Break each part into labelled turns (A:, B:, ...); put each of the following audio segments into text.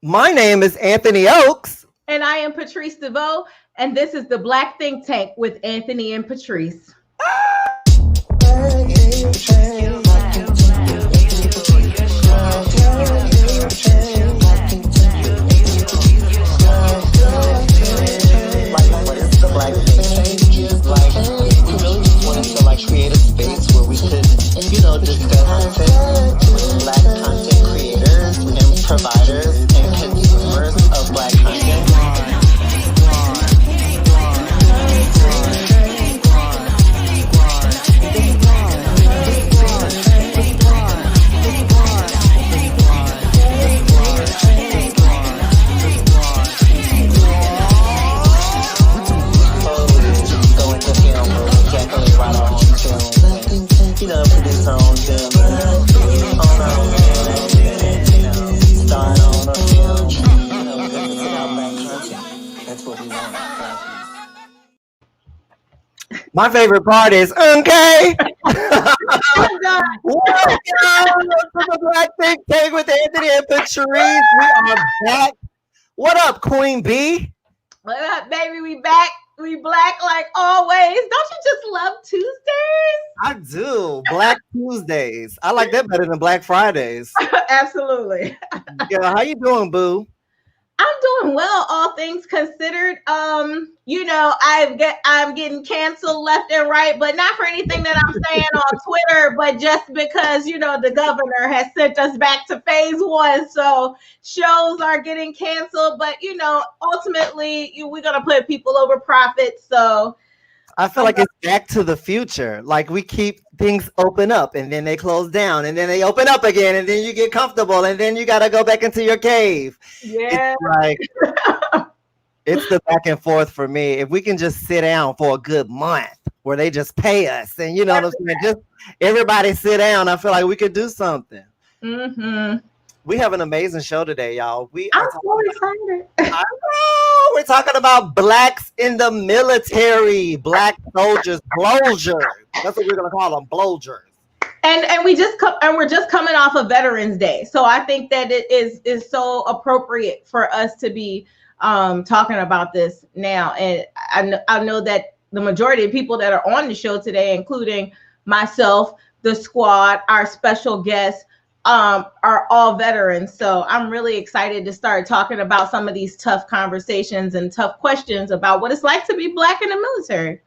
A: My name is Anthony Oakes.
B: And I am Patrice DeVoe, and this is the Black Think Tank with Anthony and Patrice.
C: Create a space where we could, discuss Black content creators and providers and consumers of Black content. Produce our own film, on our own starring on the film, it's about Black content. That's what we want.
A: My favorite part is okay. Welcome to the Black Think Tank with Anthony and Patrice. We are back. What up, Queen B?
B: What up, baby? We back. We black like always. Don't you just love Tuesdays?
A: I do. Black Tuesdays. I like that better than Black Fridays.
B: Absolutely.
A: Yeah, how you doing, boo?
B: I'm doing well, all things considered. I'm getting canceled left and right, but not for anything that I'm saying on Twitter, but just because, the governor has sent us back to phase 1. So shows are getting canceled, but ultimately we're going to put people over profit. So
A: I feel like it's back to the future. Like we keep things open up and then they close down and then they open up again and then you get comfortable and then you got to go back into your cave.
B: Yeah.
A: It's like, it's the back and forth for me. If we can just sit down for a good month where they just pay us and what I'm saying, just everybody sit down. I feel like we could do something.
B: Mm-hmm.
A: We have an amazing show today, y'all.
B: I'm so excited.
A: I know. We're talking about blacks in the military, black soldiers, blowjers. That's what we're gonna call them, blowjers.
B: And we're just coming off of Veterans Day, so I think that it is so appropriate for us to be talking about this now. And I know that the majority of people that are on the show today, including myself, the squad, our special guests, are all veterans. So I'm really excited to start talking about some of these tough conversations and tough questions about what it's like to be black in the military.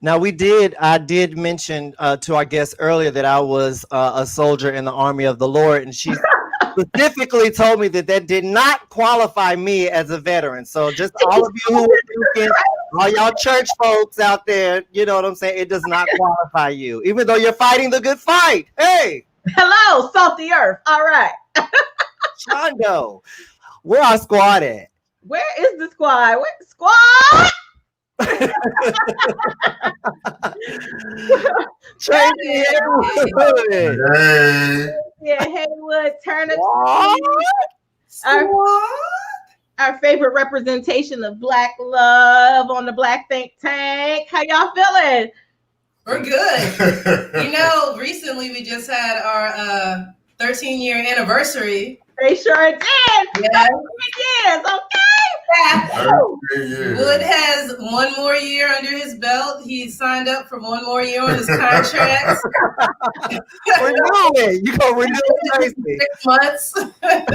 A: Now I did mention to our guest earlier that I was a soldier in the Army of the Lord, and she specifically told me that did not qualify me as a veteran. So just all of you who are thinking, all y'all church folks out there, you know what I'm saying? It does not qualify you, even though you're fighting the good fight. Hey.
B: Hello, salty earth. All right.
A: Chondo, where our squad at?
B: Where is the squad? Squad?
A: Tracie Haywood.
B: Yeah, Haywood Turnipseed. Our favorite representation of Black love on the Black Think Tank. How y'all feeling?
D: We're good. Recently we just had our 13-year anniversary.
B: They sure did.
D: Yeah.
B: 13 years, okay.
D: Wood has one more year under his belt. He signed up for one more year on his contract.
A: Renew it. You go renew it.
D: 6 months.
B: Like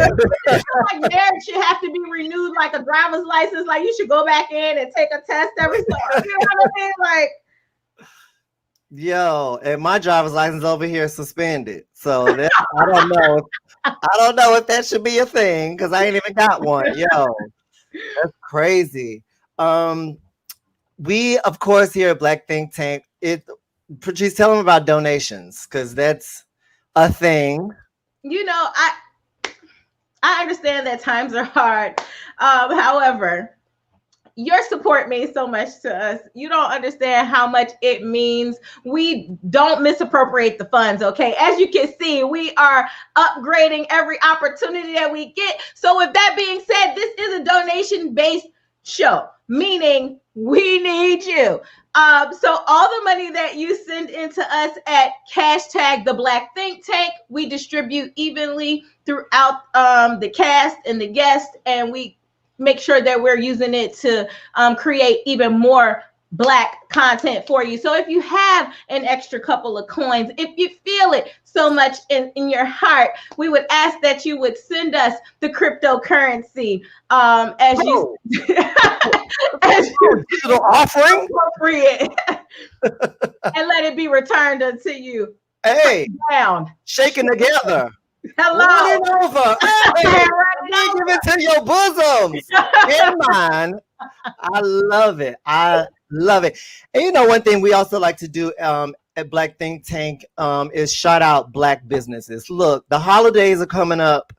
B: marriage should have to be renewed like a driver's license. Like you should go back in and take a test every so. You know what I mean? Like.
A: Yo, and my driver's license over here is suspended. So that, I don't know if that should be a thing because I ain't even got one. Yo, that's crazy. We of course here at Black Think Tank. Patrice, tell them about donations because that's a thing.
B: I understand that times are hard. However, your support means so much to us. You don't understand how much it means. We don't misappropriate the funds, okay? As you can see, we are upgrading every opportunity that we get. So with that being said, this is a donation-based show, meaning we need you. So all the money that you send into us at hashtag the Black Think Tank, we distribute evenly throughout the cast and the guests, and we make sure that we're using it to create even more Black content for you. So if you have an extra couple of coins, if you feel it so much in your heart, we would ask that you would send us the cryptocurrency as you
A: digital offering,
B: appropriate, and let it be returned unto you.
A: Hey,
B: Down.
A: shaking together.
B: Hello.
A: Run it over. Hey, give it to your bosoms and mine. I love it. I love it. And you know, one thing we also like to do at Black Think Tank is shout out Black businesses. Look, the holidays are coming up.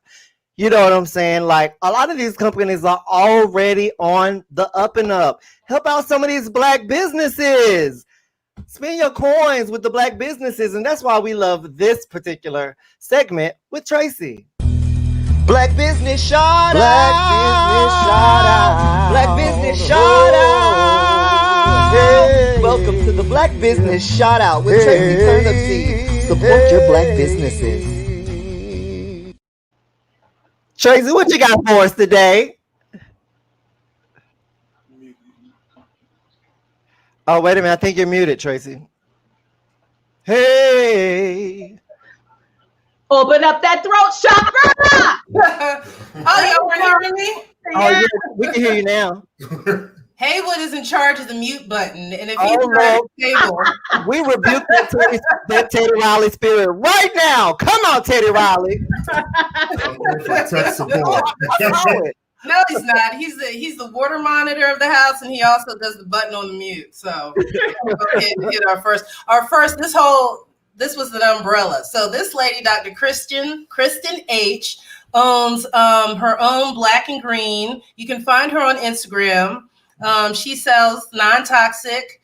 A: You know what I'm saying? Like, a lot of these companies are already on the up and up. Help out some of these Black businesses. Spend your coins with the Black businesses. And that's why we love this particular segment with Tracie.
E: Black business shout out. Black business shout out. Hey. Welcome to the Black Business Shout Out with Tracie Turnipseed. Support your Black businesses.
A: Tracie, what you got for us today? Oh, wait a minute. I think you're muted, Tracie. Hey.
B: Open up that throat chakra.
D: Oh, y'all weren't hearing me?
A: Oh, yeah, we can hear you now.
D: Haywood is in charge of the mute button, and if
A: Oh,
D: he's
A: no.
D: table,
A: We rebuke that Teddy Riley spirit right now. Come on, Teddy Riley.
F: Tech support.
D: no, he's not. He's the water monitor of the house, and he also does the button on the mute. So we'll go ahead and get our first. This was an umbrella. So this lady, Dr. Kristen H, owns her own Black and Green. You can find her on Instagram. She sells non-toxic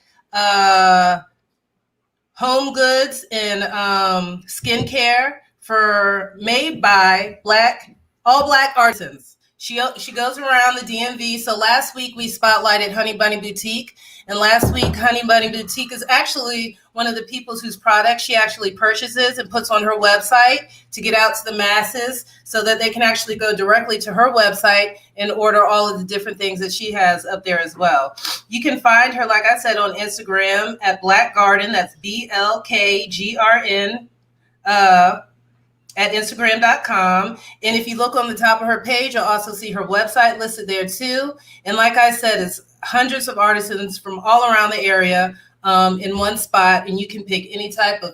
D: home goods and skincare made by all Black artisans. She goes around the DMV. So last week we spotlighted Honey Bunny Boutique. And last week, Honey Bunny Boutique is actually one of the people whose products she actually purchases and puts on her website to get out to the masses so that they can actually go directly to her website and order all of the different things that she has up there as well. You can find her, like I said, on Instagram at Black Garden. That's BLKGRN at Instagram.com. And if you look on the top of her page, you'll also see her website listed there too. And like I said, it's hundreds of artisans from all around the area in one spot, and you can pick any type of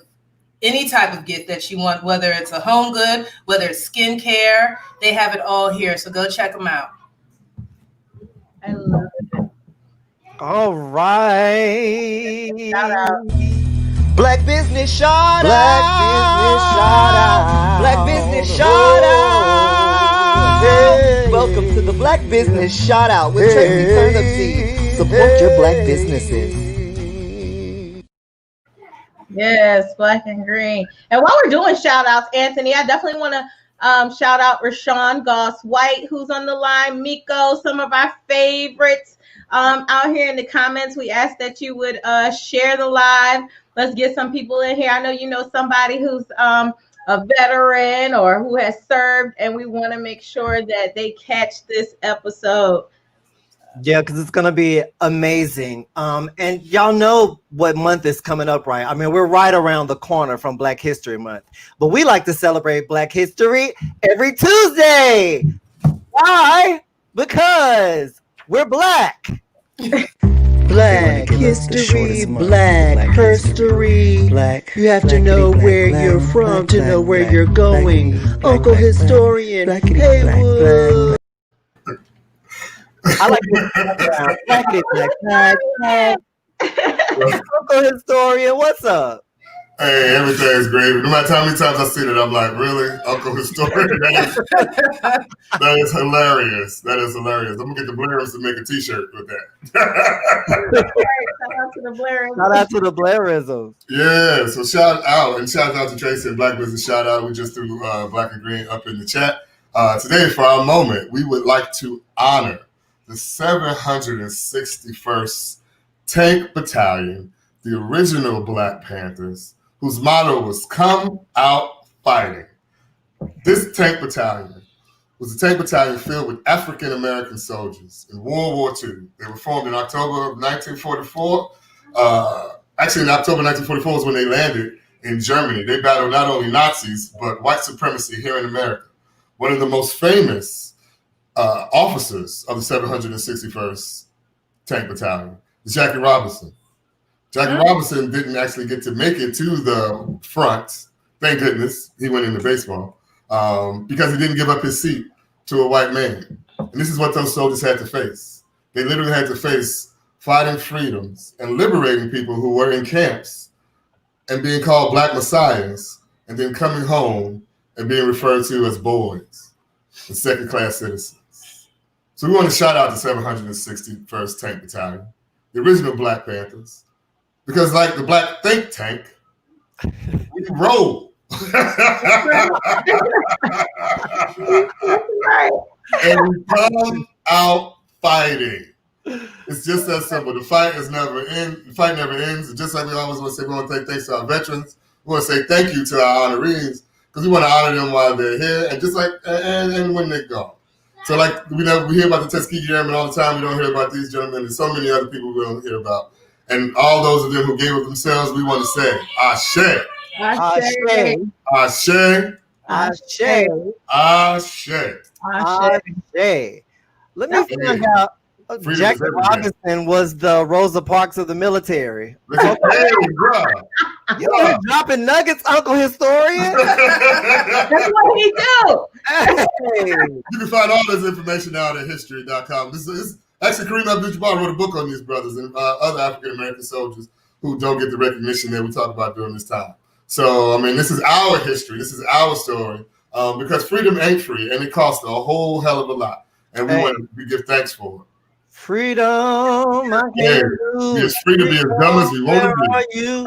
D: gift that you want, whether it's a home good, whether it's skincare. They have it all here, so go check them out.
B: I love it.
A: All right.
B: Shout out.
E: Black business shout out. Black business shout out. Hey. Welcome to the Black Business Shout Out with Tracie Turnipseed. Support your Black businesses.
B: Yes, Black and Green. And while we're doing shout outs, Anthony, I definitely want to shout out Rashawn Goss White, who's on the line, Miko, some of our favorites out here in the comments. We ask that you would share the live. Let's get some people in here. I know you know somebody who's a veteran or who has served, and we want to make sure that they catch this episode.
A: Yeah, because it's going to be amazing. And y'all know what month is coming up, right? I mean, we're right around the corner from Black History Month. But we like to celebrate Black history every Tuesday. Why? Because we're Black.
E: Black history, Black history. Black. You have to know where you're from to know where you're going. Uncle Historian Haywood.
A: I like this background. Uncle Historian, what's up?
F: Hey, everything's great. No matter how many times I see it, I'm like, really? Uncle Historian? That is hilarious. That is hilarious. I'm going to get the Blairisms to make a t-shirt with that.
B: Shout out to the Blairisms.
A: Shout out to the Blairisms.
F: Yeah, so shout out to Tracie and Black Business Shout Out. We just threw Black and Green up in the chat. Today, for our moment, we would like to honor the 761st Tank Battalion, the original Black Panthers, whose motto was "Come Out Fighting." This Tank Battalion was a tank battalion filled with African American soldiers in World War II. They were formed in October of 1944. Actually, in October 1944 is when they landed in Germany. They battled not only Nazis, but white supremacy here in America. One of the most famous officers of the 761st Tank Battalion is Jackie Robinson. Jackie Robinson didn't actually get to make it to the front. Thank goodness he went into baseball because he didn't give up his seat to a white man. And this is what those soldiers had to face. They literally had to face fighting freedoms and liberating people who were in camps and being called Black Messiahs and then coming home and being referred to as boys and second-class citizens. So we want to shout out the 761st Tank Battalion, the original Black Panthers, because like the Black think tank, we roll. And we come out fighting. It's just that simple. The fight never ends. And just like we always want to say, we want to say thanks to our veterans. We want to say thank you to our honorees because we want to honor them while they're here and just like and when they're gone. So like we hear about the Tuskegee Airmen all the time. We don't hear about these gentlemen and so many other people we don't hear about. And all those of them who gave of themselves, we want to say, Ashe.
B: Ashe.
F: Ashe.
A: Ashe.
F: Ashe.
A: Ashe. Let me find out. Jackie Robinson was the Rosa Parks of the military.
F: Hey, bro.
A: You're dropping nuggets, Uncle Historian.
B: That's what he do.
A: Hey.
F: You can find all this information out at history.com. This is actually Kareem Abdul-Jabbar wrote a book on these brothers and other African American soldiers who don't get the recognition that we talk about during this time. So, I mean, this is our history. This is our story because freedom ain't free and it costs a whole hell of a lot. And we give thanks for it.
A: Freedom, I can't lose.
F: We are free to be as dumb as we want to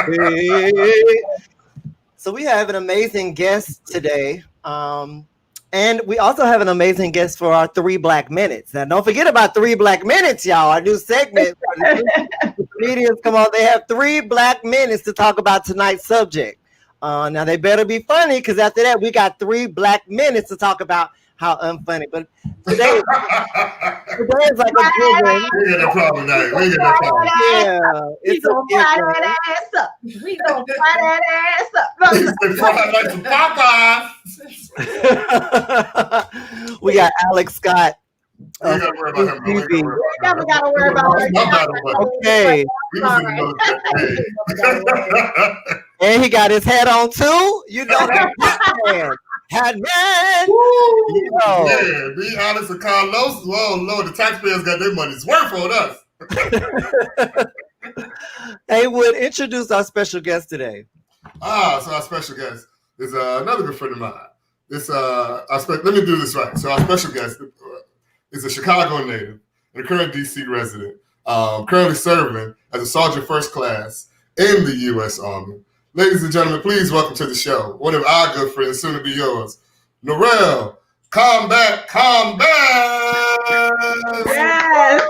A: be. So we have an amazing guest today. And we also have an amazing guest for our 3 Black Minutes. Now, don't forget about 3 Black Minutes, y'all. Our new segment. The comedians come on. They have 3 Black Minutes to talk about tonight's subject. Now, they better be funny because after that, we got 3 Black Minutes to talk about how unfunny. But today is like a good one.
F: We get that problem tonight. We get that problem.
A: Yeah.
B: We gonna fry that ass up. We gonna fry that ass up.
F: He said, fry like some Popeyes.
A: We got Alex Scott.
F: We ain't gotta worry about him. We
B: Never gotta worry about her.
A: Okay. And he got his hat on too. You know that. Hat man. You know.
F: Yeah, be honest with Carlos. Whoa, Lord, the taxpayers got their money's worth on us.
A: Haywood, introduce our special guest today.
F: So our special guest is another good friend of mine. Let me do this right. So our special guest is a Chicago native and a current DC resident, currently serving as a Sergeant First Class in the U.S. Army. Ladies and gentlemen, please welcome to the show one of our good friends, soon to be yours, Norrelle. Combest.
B: Yes.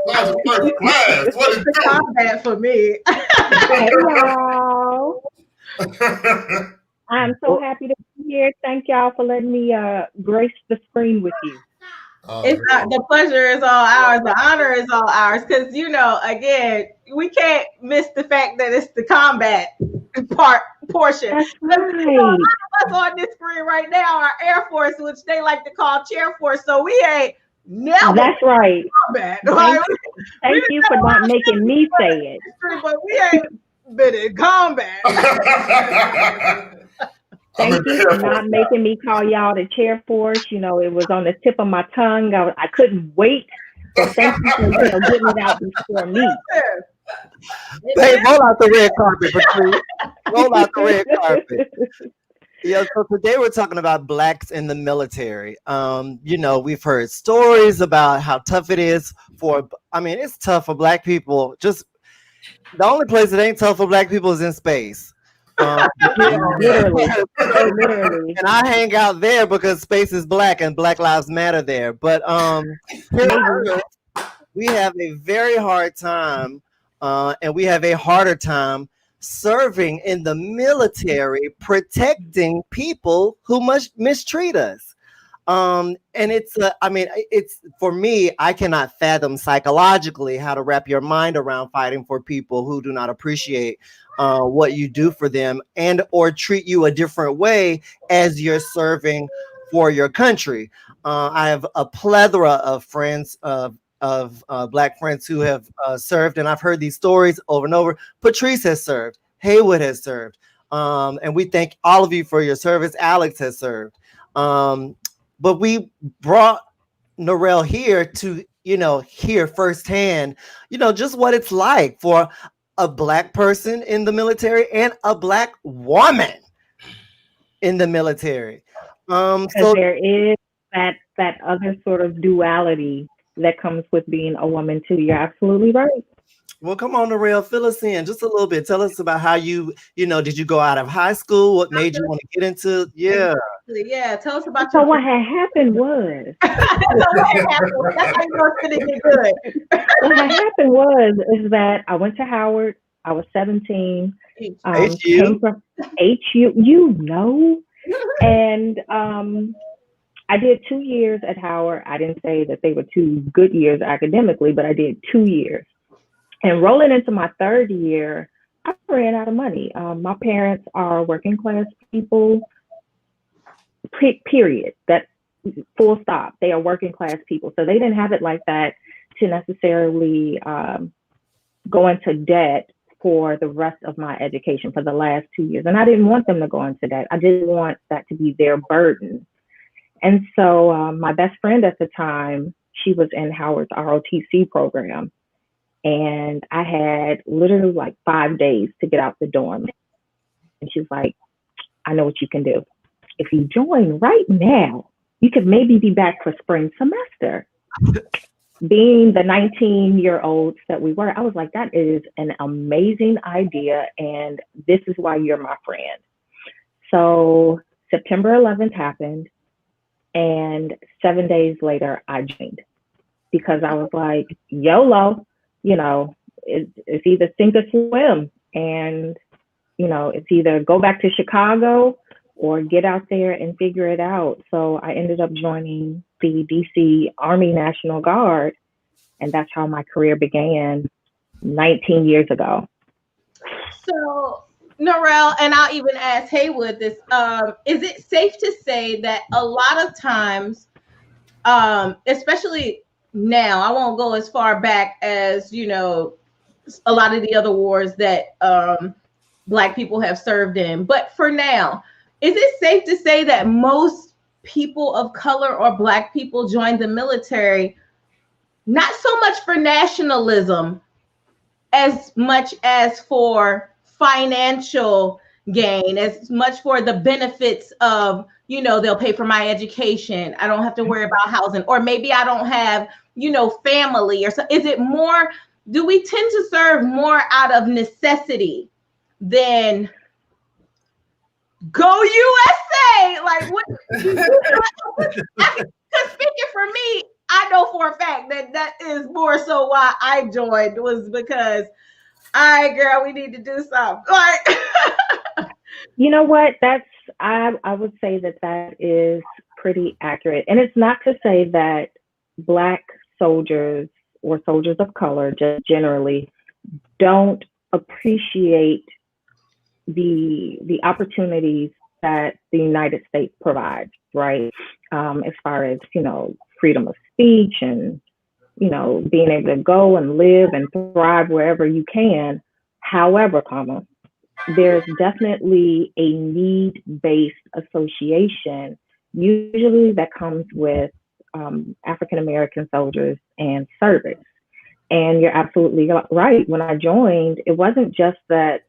F: Sergeant First Class. What is it?
B: Combat for me.
G: Hello. I'm so happy to be here. Thank y'all for letting me grace the screen with you.
B: The pleasure is all ours. The honor is all ours. Because, again, we can't miss the fact that it's the combat portion.
G: That's right.
B: Us on this screen right now are Air Force, which they like to call Chair Force. So we ain't never.
G: That's right.
B: Combat.
G: Thank you for not making me say it.
B: But we ain't been in combat.
G: Thank you for not making me call y'all the Chair Force. It was on the tip of my tongue. I couldn't wait. So thank you for getting it out before me.
A: Hey, roll out the red carpet, Patrice. Roll out the red carpet. Yeah, so today we're talking about Blacks in the military. We've heard stories about how tough it is it's tough for Black people. Just the only place it ain't tough for Black people is in space.
G: Literally.
A: And I hang out there because space is black and Black Lives Matter there. But we have a very hard time, and we have a harder time serving in the military, protecting people who must mistreat us. And I mean, it's for me, I cannot fathom psychologically how to wrap your mind around fighting for people who do not appreciate what you do for them and or treat you a different way as you're serving for your country. I have a plethora of friends of Black friends who have served, and I've heard these stories over and over. Patrice has served, Haywood has served, and we thank all of you for your service. Alex has served. But we brought Norrelle here to, hear firsthand, just what it's like for a Black person in the military and a Black woman in the military.
G: Because there is that other sort of duality that comes with being a woman too. You're absolutely right.
A: Well, come on, Norrelle, fill us in just a little bit. Tell us about how did you go out of high school? What made you want to get into? Yeah.
B: Yeah, tell us about
G: So what had happened was
B: that's how you know it's gonna get good.
G: what had happened is that I went to Howard. I was 17.
A: HU.
G: Came from HU, and I did 2 years at Howard. I didn't say that they were 2 good years academically, but I did 2 years. And rolling into my 3rd year, I ran out of money. My parents are working class people, period. That full stop. They are working class people. So they didn't have it like that to necessarily go into debt for the rest of my education for the last 2 years. And I didn't want them to go into debt. I didn't want that to be their burden. And so my best friend at the time, she was in Howard's ROTC program. And I had literally like 5 days to get out the dorm. And she was like, I know what you can do. If you join right now, you could maybe be back for spring semester. Being the 19-year-olds that we were, I was like, that is an amazing idea. And this is why you're my friend. So September 11th happened. And 7 days later, I joined because I was like, YOLO. It's either sink or swim. And, it's either go back to Chicago or get out there and figure it out. So I ended up joining the DC Army National Guard. And that's how my career began 19 years ago.
B: So, Norrelle, and I'll even ask Haywood this, is it safe to say that a lot of times, especially now, I won't go as far back as, a lot of the other wars that Black people have served in. But for now, is it safe to say that most people of color or Black people join the military, not so much for nationalism, as much as for financial gain, as much for the benefits of, they'll pay for my education. I don't have to worry about housing, or maybe I don't have, family, or so. Is it more, do we tend to serve more out of necessity than go USA? Like, what? Because speaking for me, I know for a fact that is more so why I joined, was because we need to do something. Like,
G: you know what? I would say that is pretty accurate. And it's not to say that Black soldiers or soldiers of color just generally don't appreciate the opportunities that the United States provides, right? As far as, freedom of speech and, being able to go and live and thrive wherever you can. However, there's definitely a need-based association, usually that comes with African-American soldiers and service. And you're absolutely right. When I joined, it wasn't just that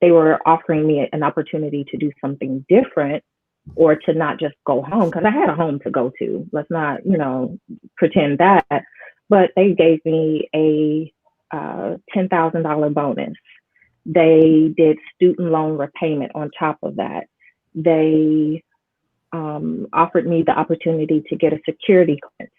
G: they were offering me an opportunity to do something different or to not just go home, because I had a home to go to. Let's not, pretend that. But they gave me a $10,000 bonus. They did student loan repayment on top of that. They offered me the opportunity to get a security clearance.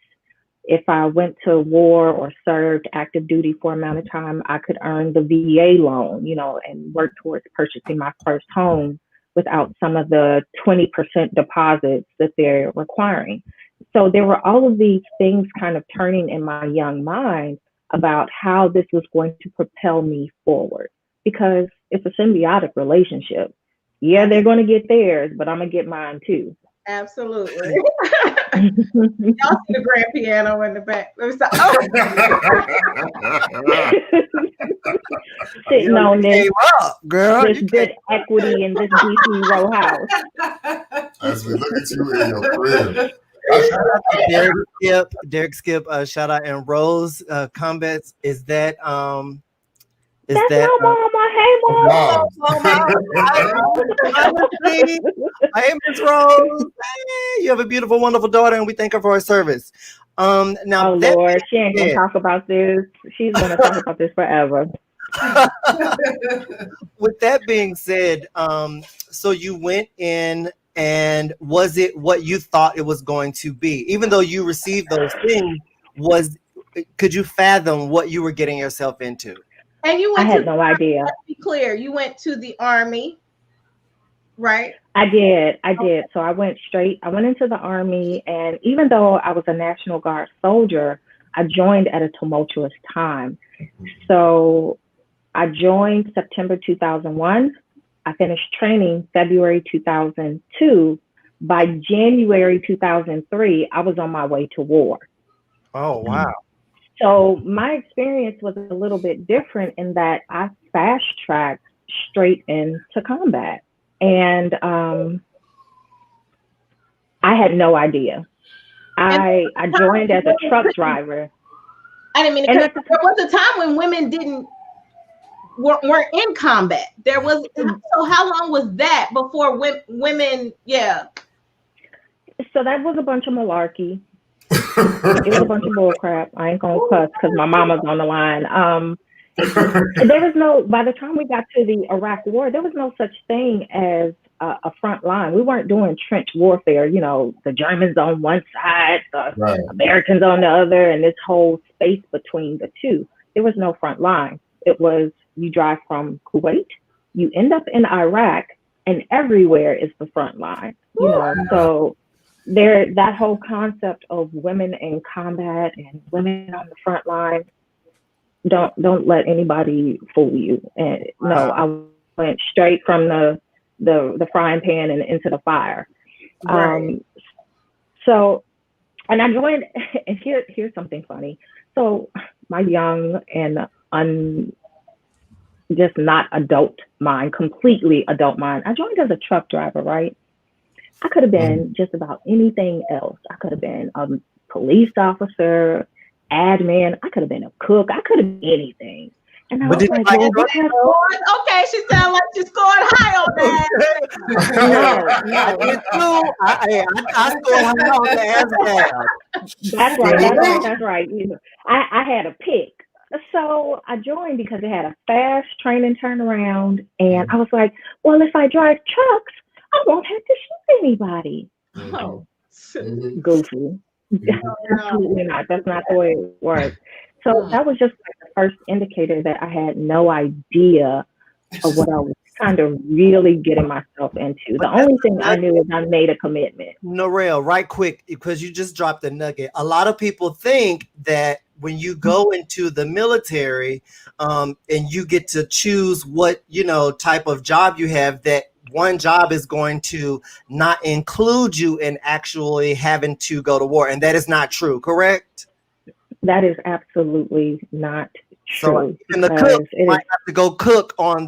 G: if I went to war or served active duty for a amount of time, I could earn the VA loan, and work towards purchasing my first home without some of the 20% deposits that they're requiring. So there were all of these things kind of turning in my young mind about how this was going to propel me forward, because it's a symbiotic relationship. Yeah, they're going to get theirs, but I'm going to get mine too.
B: Absolutely. Y'all see the grand piano in the back.
G: Sitting on this,
A: girl,
G: this good equity in this DC row house.
F: As we look at you in your crib.
A: Derek Skip, shout out, and Rose Combest. Is that
G: That's my mama. Hey, mama.
A: Hey, Miss Rose. Hey, you have a beautiful, wonderful daughter, and we thank her for her service. Now,
G: oh Lord, she ain't gonna talk about this. She's gonna talk about this forever.
A: With that being said, so you went in, and was it what you thought it was going to be? Even though you received those things, could you fathom what you were getting yourself into?
B: And you went
G: I had no idea.
B: Let's be clear, you went to the Army, right?
G: I did. So I went into the Army, and even though I was a National Guard soldier, I joined at a tumultuous time. So I joined September 2001. I finished training February 2002. By January 2003, I was on my way to war.
A: Oh, wow.
G: So my experience was a little bit different in that I fast-tracked straight into combat. And I had no idea. I joined as a truck driver.
B: I didn't mean to cut. There was a time when women weren't in combat. There was. So how long was that before women? Yeah.
G: So that was a bunch of malarkey. It was a bunch of bull crap. I ain't gonna cuss because my mama's on the line. There was no. By the time we got to the Iraq War, there was no such thing as a front line. We weren't doing trench warfare. The Germans on one side, the Americans on the other, and this whole space between the two. There was no front line. It was you drive from Kuwait, you end up in Iraq, and everywhere is the front line. So. That whole concept of women in combat and women on the front line, don't let anybody fool you. And no, I went straight from the frying pan and into the fire.
B: Right.
G: So, and I joined, and here's something funny. So my young and just not adult mind, completely adult mind, I joined as a truck driver, right? I could have been just about anything else. I could have been a police officer, admin. I could have been a cook. I could have been anything. And I was like,
B: okay, she sounds like she's scoring high on that.
G: No.
A: I scored high on that.
G: That's right. I had a pick. So I joined because it had a fast training turnaround. And I was like, well, if I drive trucks, I won't have to shoot anybody.
B: Oh,
G: goofy. Absolutely not. That's not the way it works. So that was just like the first indicator that I had no idea of what I was kind of really getting myself into. The only thing I knew is I made a commitment.
A: Norrelle, right quick, because you just dropped the nugget. A lot of people think that when you go into the military and you get to choose what, type of job you have, that one job is going to not include you in actually having to go to war. And that is not true, correct?
G: That is absolutely not true.
A: And the cook might have to go cook on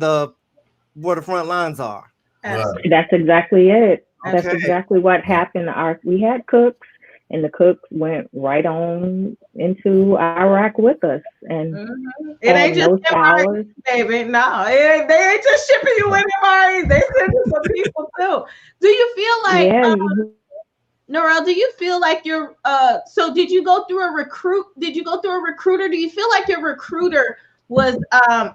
A: where the front lines are.
G: That's exactly it. Okay. That's exactly what happened. We had cooks, and the cooks went right on into Iraq with us. And
B: it ain't just MREs, baby. No, they ain't just shipping you with MREs. They send some people too. Do you feel like, Norrelle, do you feel like you're, so did you go through a recruiter? Do you feel like your recruiter was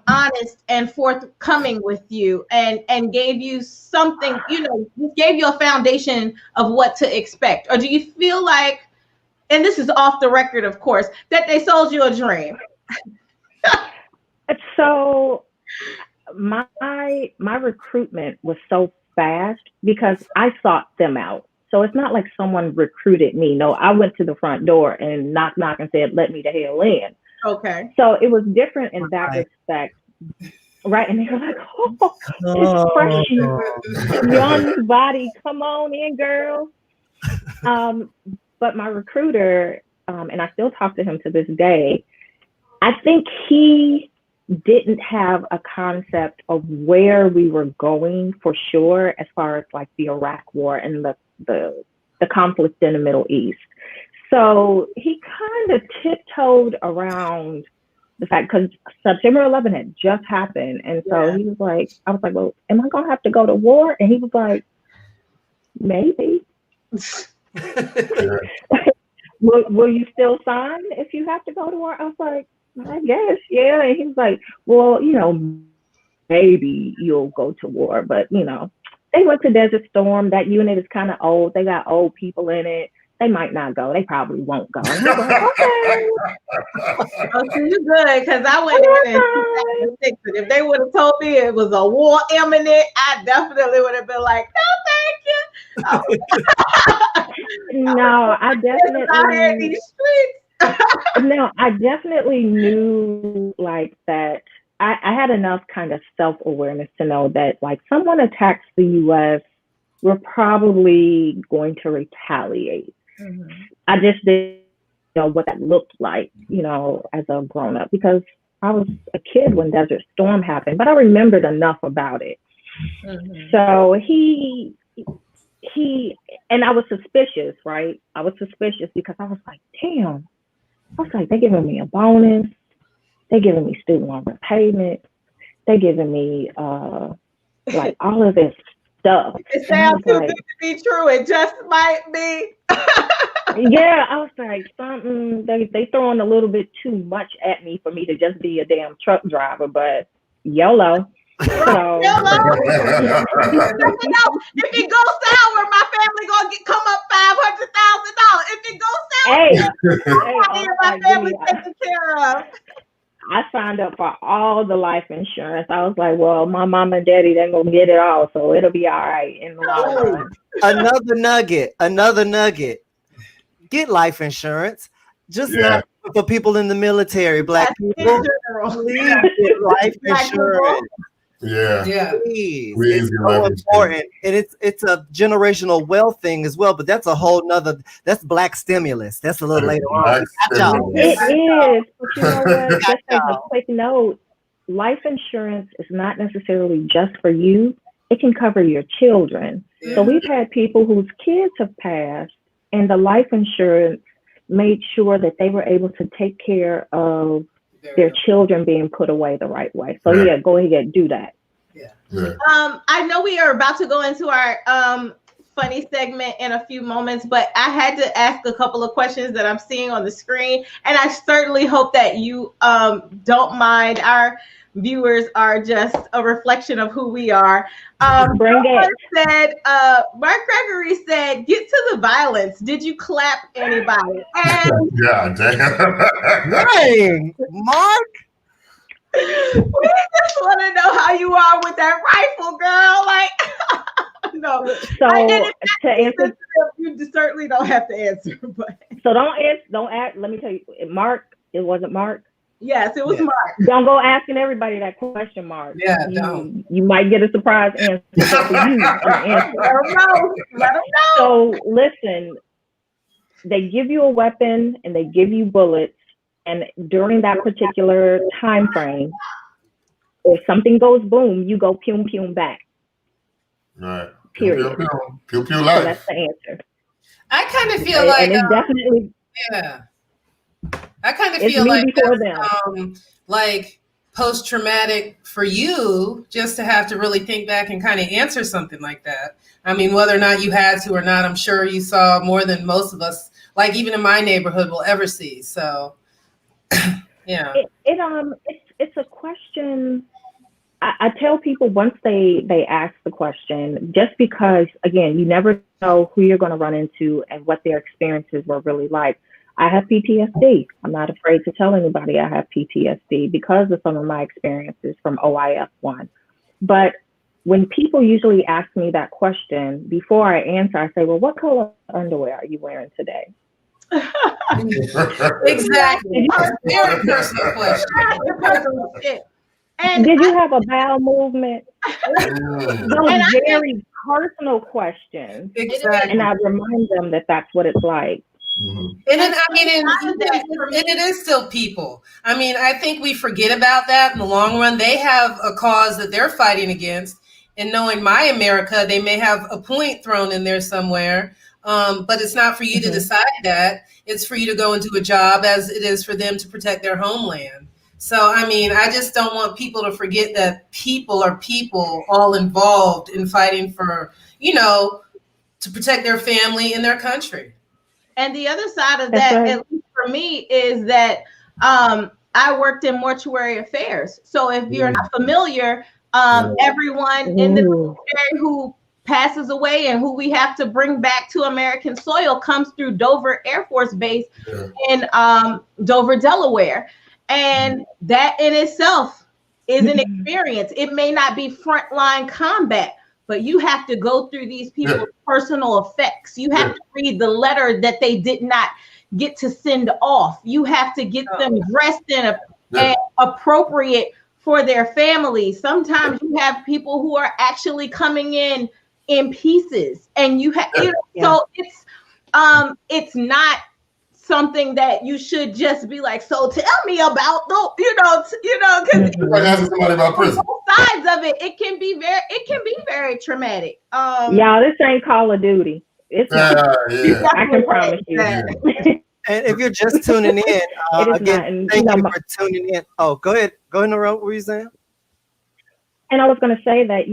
B: honest and forthcoming with you and gave you something, gave you a foundation of what to expect? Or do you feel like and this is off the record, of course, that they sold you a dream?
G: So my recruitment was so fast because I sought them out. So it's not like someone recruited me. No, I went to the front door and knock and said, "Let me the hell in."
B: Okay.
G: So it was different in that respect. Right. And they were like, "Oh, this fresh young body, come on in, girl." But my recruiter, and I still talk to him to this day, I think he didn't have a concept of where we were going for sure, as far as like the Iraq War and the conflict in the Middle East. So he kind of tiptoed around the fact, because September 11 had just happened. And so he was like, I was like, "Well, am I going to have to go to war?" And he was like, "Maybe." Will you still sign if you have to go to war? I was like, "I guess, yeah." And he was like, "Well, maybe you'll go to war, but they went to Desert Storm. That unit is kind of old. They got old people in it. They might not go. They probably won't go." And I was like, "Okay."
B: Oh, so you're good, because I went in 2006, and if they would have told me it was a war imminent, I definitely would have been like, "No, thank you."
G: No, I definitely
B: out here in these streets.
G: No, I definitely knew like that. I had enough kind of self-awareness to know that like someone attacks the U.S., we're probably going to retaliate. Mm-hmm. I just didn't know what that looked like, as a grown-up, because I was a kid when Desert Storm happened, but I remembered enough about it. Mm-hmm. So he, and I was suspicious, right? I was suspicious because I was like, damn. I was like, they're giving me a bonus. They're giving me student loan repayment. They're giving me like all of this stuff.
B: It sounds too good to be true. It just might be.
G: Yeah, I was like, something. They throwing a little bit too much at me for me to just be a damn truck driver. But YOLO. So,
B: YOLO. If it goes sour, my family gonna come up $500,000. If it goes sour, my family taken care of.
G: I signed up for all the life insurance. I was like, well, my mom and daddy, they're going to get it all, so it'll be all right in the long run.
A: Another nugget. Get life insurance. Just not for people in the military, Black people. Please get life insurance. Please. It's so important. And it's a generational wealth thing as well, but that's a whole nother, that's Black stimulus. That's a little later on.
G: It is. But you know what? Just as a quick note, life insurance is not necessarily just for you. It can cover your children. Yeah. So we've had people whose kids have passed, and the life insurance made sure that they were able to take care of their children being put away the right way. So go ahead and do that.
B: I know we are about to go into our funny segment in a few moments, but I had to ask a couple of questions that I'm seeing on the screen, and I certainly hope that you don't mind. Our viewers are just a reflection of who we are. Mark Gregory said, "Get to the violence. Did you clap anybody?" And
A: dang, Mark.
B: We just want to know how you are with that rifle, girl. Like, no.
G: So to answer,
B: you certainly don't have to answer. But
G: so don't ask. Let me tell you, Mark. It wasn't Mark.
B: Yes, it was Mark.
G: Don't go asking everybody that question, Mark.
D: Yeah,
G: you might get a surprise answer for you.
B: Let them know.
G: So listen, they give you a weapon and they give you bullets. And during that particular time frame, if something goes boom, you go pew pew back.
F: Right.
G: Period.
F: Pew pew
G: So
F: life.
G: that's the answer.
D: I kind of feel like,
G: and it's definitely,
D: I kind of feel like like post-traumatic for you, just to have to really think back and kind of answer something like that. I mean, whether or not you had to or not, I'm sure you saw more than most of us, like even in my neighborhood, will ever see. So. Yeah,
G: it's a question. I tell people once they ask the question, just because again you never know who you're going to run into and what their experiences were really like. I have PTSD. I'm not afraid to tell anybody I have PTSD because of some of my experiences from OIF1. But when people usually ask me that question, before I answer, I say, well, what color underwear are you wearing today?
D: Exactly. Very personal question.
G: And did you have a bowel movement? Those very personal questions.
D: Exactly.
G: And I remind them that that's what it's like.
D: And then, I mean, and it is still people. I mean, I think we forget about that in the long run. They have a cause that they're fighting against. And knowing my America, they may have a point thrown in there somewhere. But it's not for you to decide that. It's for you to go into a job as it is for them to protect their homeland. So, I mean, I just don't want people to forget that people are people all involved in fighting for, you know, to protect their family and their country.
B: And the other side of that, at least for me, is that I worked in mortuary affairs. So if you're not familiar, everyone in the military who passes away and who we have to bring back to American soil comes through Dover Air Force Base in Dover, Delaware. And that in itself is an experience. It may not be frontline combat, but you have to go through these people's personal effects. You have to read the letter that they did not get to send off. You have to get them dressed and appropriate for their families. Sometimes you have people who are actually coming in pieces, and you have, so it's not something that you should just be like, so tell me about the, because
F: asking somebody about prison.
B: Both sides of it, it can be very traumatic.
G: Y'all, this ain't Call of Duty. It's I can promise you.
A: And if you're just tuning in, again, thank you for tuning in. Oh, go ahead, Norrelle. What were you saying?
G: And I was going to say that,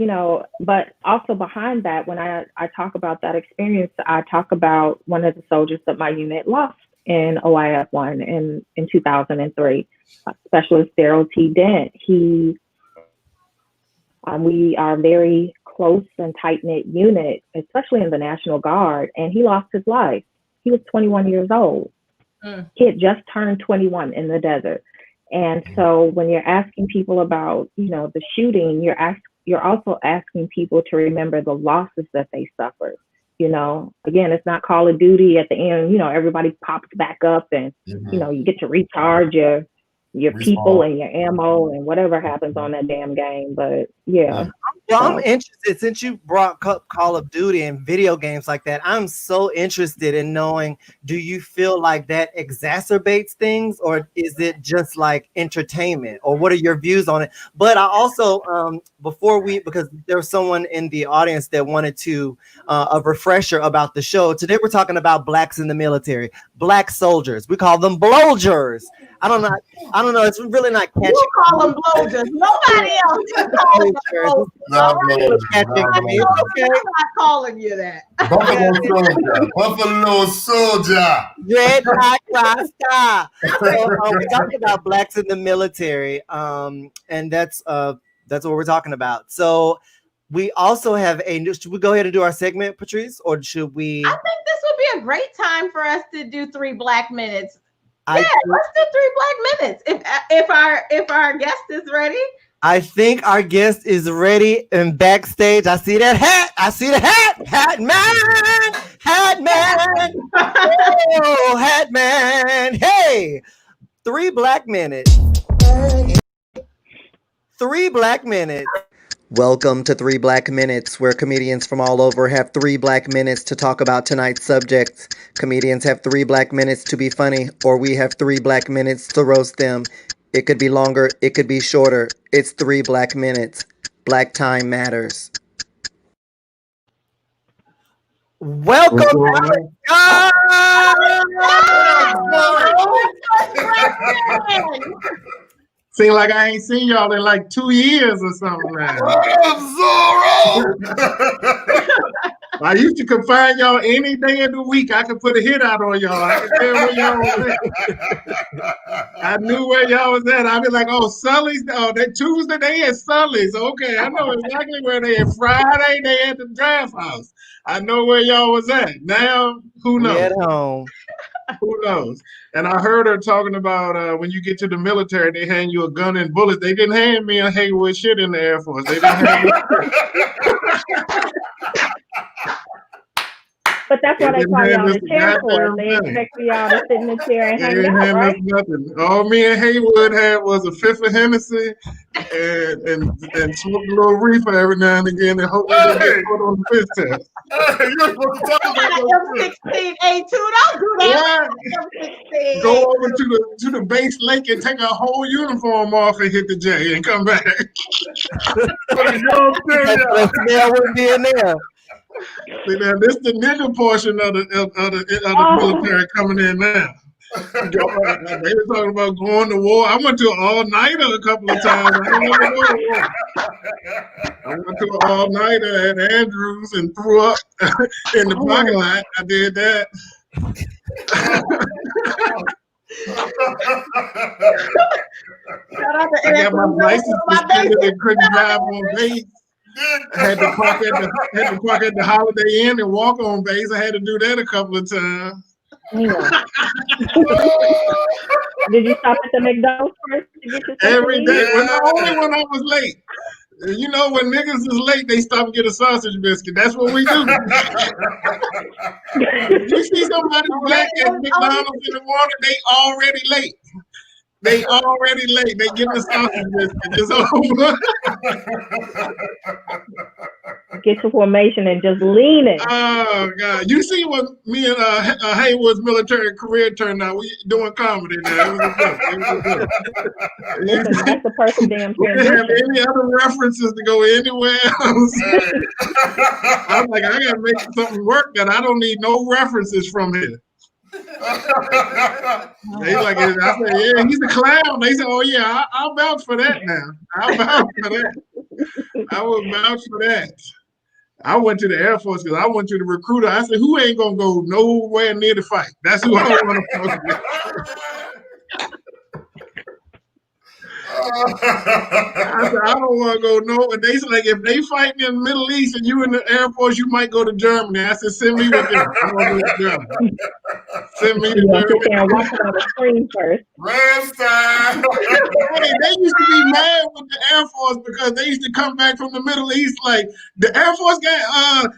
G: but also behind that, when I talk about that experience, I talk about one of the soldiers that my unit lost in OIF1 in 2003, Specialist Daryl T. Dent. We are a very close and tight-knit unit, especially in the National Guard, and he lost his life. He was 21 years old. He had just turned 21 in the desert. And so when you're asking people about, the shooting, you're also asking people to remember the losses that they suffered. Again, it's not Call of Duty at the end, everybody pops back up and, you get to recharge your people and your ammo and whatever happens on that damn game. But
A: Well, I'm interested, since you brought up Call of Duty and video games like that, I'm so interested in knowing, do you feel like that exacerbates things, or is it just like entertainment, or what are your views on it? But I also, because there was someone in the audience that wanted to, a refresher about the show. Today we're talking about blacks in the military, black soldiers. We call them blowjers. I don't know. It's really not catchy.
B: You call them blowjers. Nobody else is calling them blowjers.
A: Okay.
B: I'm not calling you that.
F: Buffalo soldier.
A: Red Hot Rasta. We're talking about blacks in the military, and that's what we're talking about. So we also have should we go ahead and do our segment, Patrice, or should we?
B: I think this would be a great time for us to do 3 Black minutes. Let's do 3 Black minutes. If our guest is ready.
A: I think our guest is ready and backstage. I see that hat. Hat man. Oh, hat man. Hey, 3 Black minutes. 3 Black minutes. Welcome to 3 Black Minutes, where comedians from all over have 3 Black minutes to talk about tonight's subjects. Comedians have 3 Black minutes to be funny, or we have 3 Black minutes to roast them. It could be longer, it could be shorter. It's 3 Black minutes. Black time matters. Welcome,
H: Seem like I ain't seen y'all in like 2 years or something. Right? I used to confine y'all any day of the week. I could put a hit out on y'all. I could tell where y'all was at. I knew where y'all was at. I'd be like, oh, Sully's. Oh, that Tuesday they at Sully's. Okay, I know exactly where they at. Friday they at the draft house. I know where y'all was at. Now, who knows?
A: We at home.
H: Who knows? And I heard her talking about when you get to the military, they hand you a gun and bullets. They didn't hand me a Haywood shit in the Air Force. They didn't hand me.
G: But that's why they call y'all the chair force. They expect y'all to sit in the chair and hang out, right?
H: Nothing. All me and Haywood had was a fifth of Hennessy and smoke a little reefer every now and again and hope we don't get put on the piss test.
F: Hey, you're supposed to talk about
B: M16A2. Don't do that. M16A2.
H: Go over to the base lake and take a whole uniform off and hit the J and come back.
A: That smell wouldn't be in there.
H: See, now this the nigga portion of the military coming in now. They were talking about going to war. I went to an all-nighter a couple of times. I went to an all-nighter at Andrews and threw up in the parking lot. I did that. I got my license suspended and couldn't drive on base. I had to park at the Holiday Inn and walk on base. I had to do that a couple of times.
G: Yeah. Did you stop at the McDonald's first to get your
H: every day? Only when I was late. You know, when niggas is late, they stop and get a sausage biscuit. That's what we do. You see somebody black at McDonald's in the morning, they already late. They already late. They get the sausage biscuit. It's over.
G: Get your formation and just lean it.
H: Oh God! You see what me and Haywood's military career turned out? We doing comedy now. It was a joke.
G: Listen, that's the perfect damn
H: We didn't have any other references to go anywhere else. I was like, I gotta make something work that I don't need no references from here. They like, I said, yeah, he's a clown. They said, oh yeah, I'll vouch for that now. I'll vouch for that. I will vouch for that. I went to the Air Force because I went to the recruiter. I said, who ain't gonna go nowhere near the fight? That's who I want to talk to. I said, I don't want to go no. And they said, like, if they fighting in the Middle East and you in the Air Force, you might go to Germany. I said, send me with them. I want to go to Germany. Send me to Germany.
G: And watch it on the screen first.
F: Ramstein.
H: Hey, they used to be mad with the Air Force because they used to come back from the Middle East like the Air Force got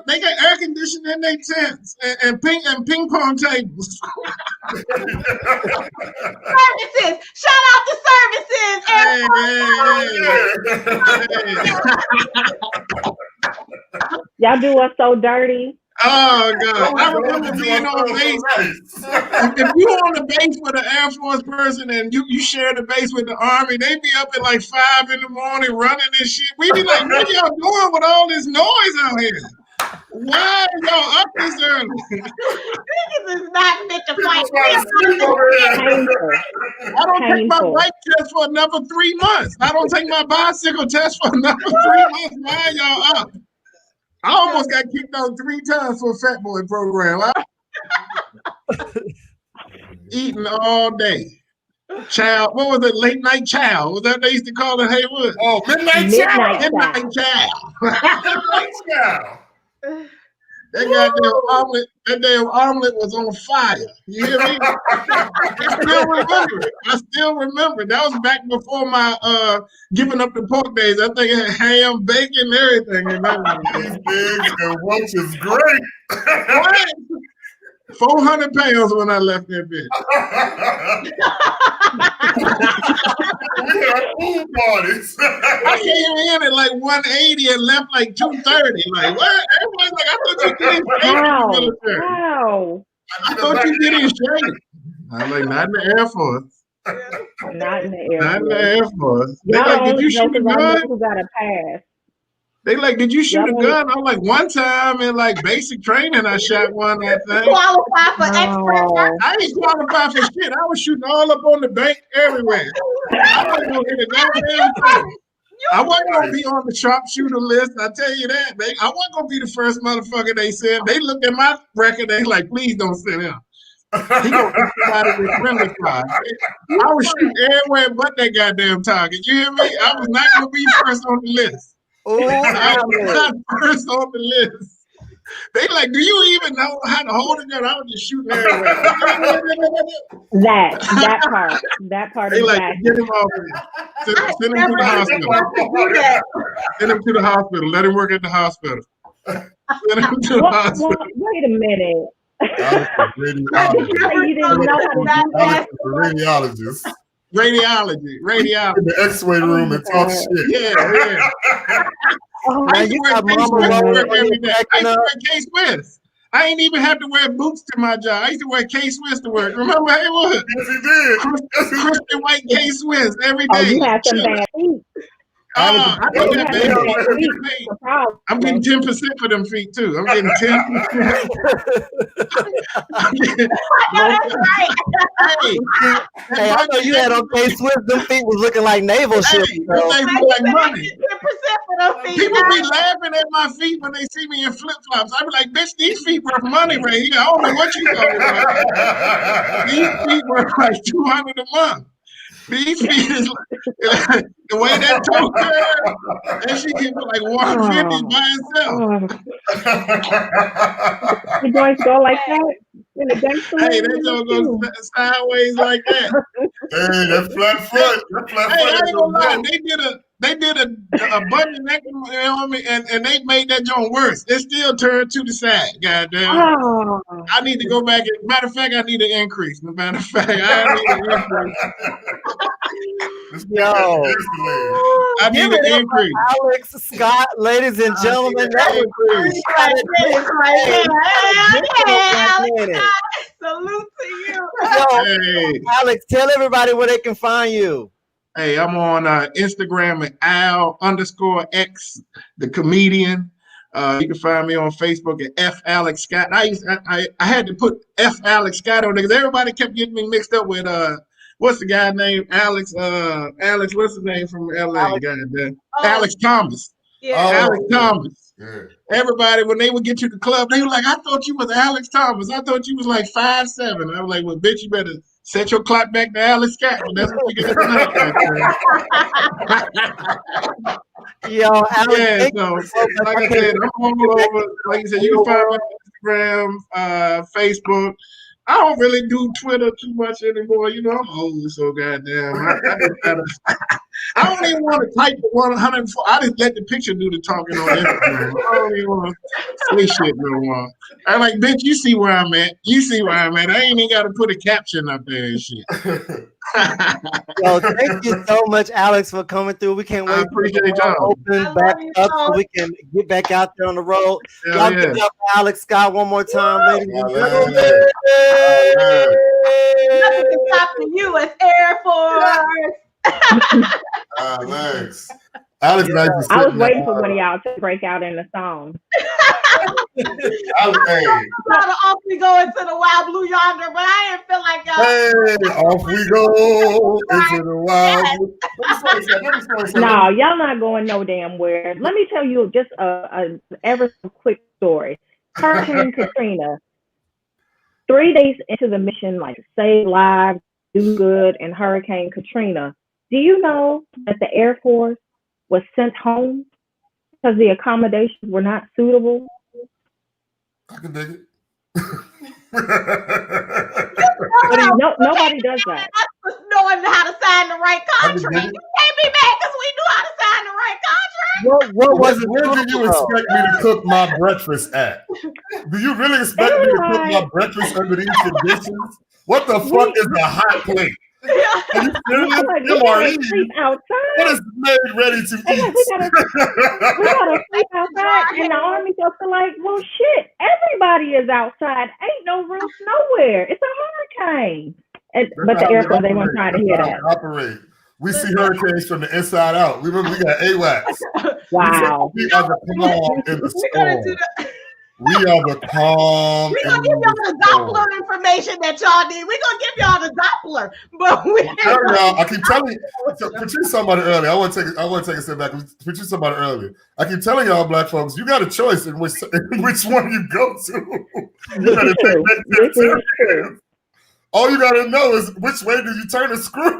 H: they got air conditioning in their tents and ping pong tables.
B: Services. Shout out to services.
H: Hey.
G: Y'all do us so dirty.
H: Oh God! I remember being on base. If you on the base with an Air Force person and you share the base with the Army, they be up at like 5 in the morning running this shit. We be like, what y'all doing with all this noise out here? Why are y'all up this early?
B: Niggas is not fit to fight.
H: I don't take my bike test for another 3 months. I don't take my bicycle test for another 3 months. Why are y'all up? I almost got kicked out 3 times for a fat boy program. Eating all day. Child, what was it? Late night child. Was that what they used to call it, Haywood?
F: Oh, midnight child.
H: Midnight child.
F: Midnight child.
H: That damn omelet was on fire. You hear me? I still remember. That was back before my giving up the pork days. I think it had ham, bacon, everything. And
F: these pigs and roaches great.
H: 400 pounds when I left that bitch.
F: We had pool parties.
H: I came in at like 180 and left like 230. Like, what? Everybody's like, I thought you did in shape in the military.
G: Wow.
H: I thought you did in shape. I'm like, not in the Air Force.
G: Not in the Air Force.
H: Not in the Air Force. They like, did you shoot a gun?
G: Who got a pass?
H: They like, did you shoot a gun? I'm like, one time in like basic training, I shot one that thing.
B: Qualify for expert work.
H: I didn't qualify for shit. I was shooting all up on the bank everywhere. I wasn't gonna hit a goddamn thing. I wasn't gonna be on the sharpshooter list. I tell you that. I wasn't gonna be the first motherfucker they sent. They looked at my record. They like, please don't send him. He gonna put somebody with friendly fire. I was shooting everywhere but that goddamn target. You hear me? I was not gonna be first on the list. I was not first on the list. They like, do you even know how to hold a gun? I was just shooting everywhere.
G: That part
H: They
G: is
H: like,
G: that.
H: get him off of here. Send him to the hospital. Send him to the hospital. Let him work at the hospital. Send him to the hospital.
G: Wait a minute.
H: You didn't know how to do that?
F: Radiologist.
H: Radiology.
F: In the X-ray room and talk shit.
H: Yeah.
A: Now
H: I used
A: you
H: to wear
A: got
H: K-Swiss
A: mama
H: to work
A: rolling
H: every day. I used to
A: up.
H: wear K-Swiss. I ain't even have to wear boots to my job. I used to wear K-Swiss to work. Remember Haywood?
F: Yes, he did.
H: Christian white K-Swiss every
G: Oh,
H: day.
G: you had some bad feet.
H: I'm getting 10% for them feet too. I'm getting 10%.
B: That's right.
A: Hey, I know you had on K-Swiss. Them feet was looking like naval ships.
H: Hey, them things look like money.
B: 10% for those feet.
H: People be laughing at my feet when they see me in flip-flops. I be like, bitch, these feet worth money right here. I don't know what you talking about. These feet worth like $200 a month. These feet is like, the way that toe curve, and she can put like 150 by herself.
G: The joints go like that. In the gangster
H: Hey, that don't go sideways like that.
F: Hey, that flat foot.
H: Hey, I ain't gonna lie. They did a button neck, you know what I mean? And they made that joint worse. It still turned to the side. Goddamn.
G: Oh.
H: I need to go back. Matter of fact, I need an increase. Matter of fact, I need an increase.
A: Yo.
H: I need an increase.
A: Alex Scott, ladies and gentlemen, that was
B: Salute to you.
H: Hey.
A: Alex, tell everybody where they can find you.
H: Hey, I'm on Instagram at Al_X, the comedian. You can find me on Facebook at F Alex Scott. I had to put F Alex Scott on there because everybody kept getting me mixed up with what's the guy named Alex? Alex, what's his name from LA? Alex Thomas.
B: Yeah.
H: Alex Thomas.
F: Yeah.
H: Everybody, when they would get to the club, they were like, I thought you was Alex Thomas. I thought you was like 5'7". I was like, well, bitch, you better set your clock back to Alex Scott. But that's what we get tonight.
A: Yo, Alex,
H: yeah, so like I said, I'm all over. Like you said, you can find me on Instagram, Facebook. I don't really do Twitter too much anymore. You know, I'm old, so goddamn. I don't even want to type the 104. I just let the picture do the talking on Instagram. I don't even want to say shit no more. I'm like, bitch, you see where I'm at. You see where I'm at. I ain't even got to put a caption up there and shit.
A: Yo, thank you so much, Alex, for coming through. We can't wait
H: I appreciate y'all.
A: Open back up so we can get back out there on the road. Y'all give it up for Alex Scott one more time, ladies and gentlemen.
B: Nothing can stop the U.S. Air Force.
F: Alex.
G: I was waiting for one of y'all to break out in the song.
B: I'm about to off we go into the wild blue yonder, but I didn't feel like y'all.
F: Hey, off we go into the wild.
G: No, y'all not going no damn where. Let me tell you just a ever so quick story. Hurricane Katrina. 3 days into the mission, like save lives, do good, and Hurricane Katrina. Do you know that the Air Force was sent home because the accommodations were not suitable?
F: I can dig it.
G: Nobody does that.
B: Knowing how to sign the right contract. You can't be mad because we knew how to sign the right contract.
A: What was it?
F: Where do you expect me to cook my breakfast at? Do you really expect me to cook my breakfast under these conditions? What the fuck is a hot plate? Are you serious?
G: We sleep outside.
F: What is made ready to eat?
G: We gotta sleep outside, and the Army just like, well, shit, everybody is outside. Ain't no roofs nowhere. It's a hurricane. But the Air Force, they weren't trying to hear that.
F: Operate. We see hurricanes from the inside out. We remember we got AWACS.
G: Wow.
F: We are the calm in the storm. We are the calm.
B: We're going to give y'all the Doppler information that y'all need. We're going to give y'all the Doppler. But
F: I keep telling you, Patrice talking about it earlier. I want to take a step back. Patrice talking about it earlier. I keep telling y'all, black folks, you got a choice in which one you go to. You got to take that serious. All you got to know is which way do you turn the screw.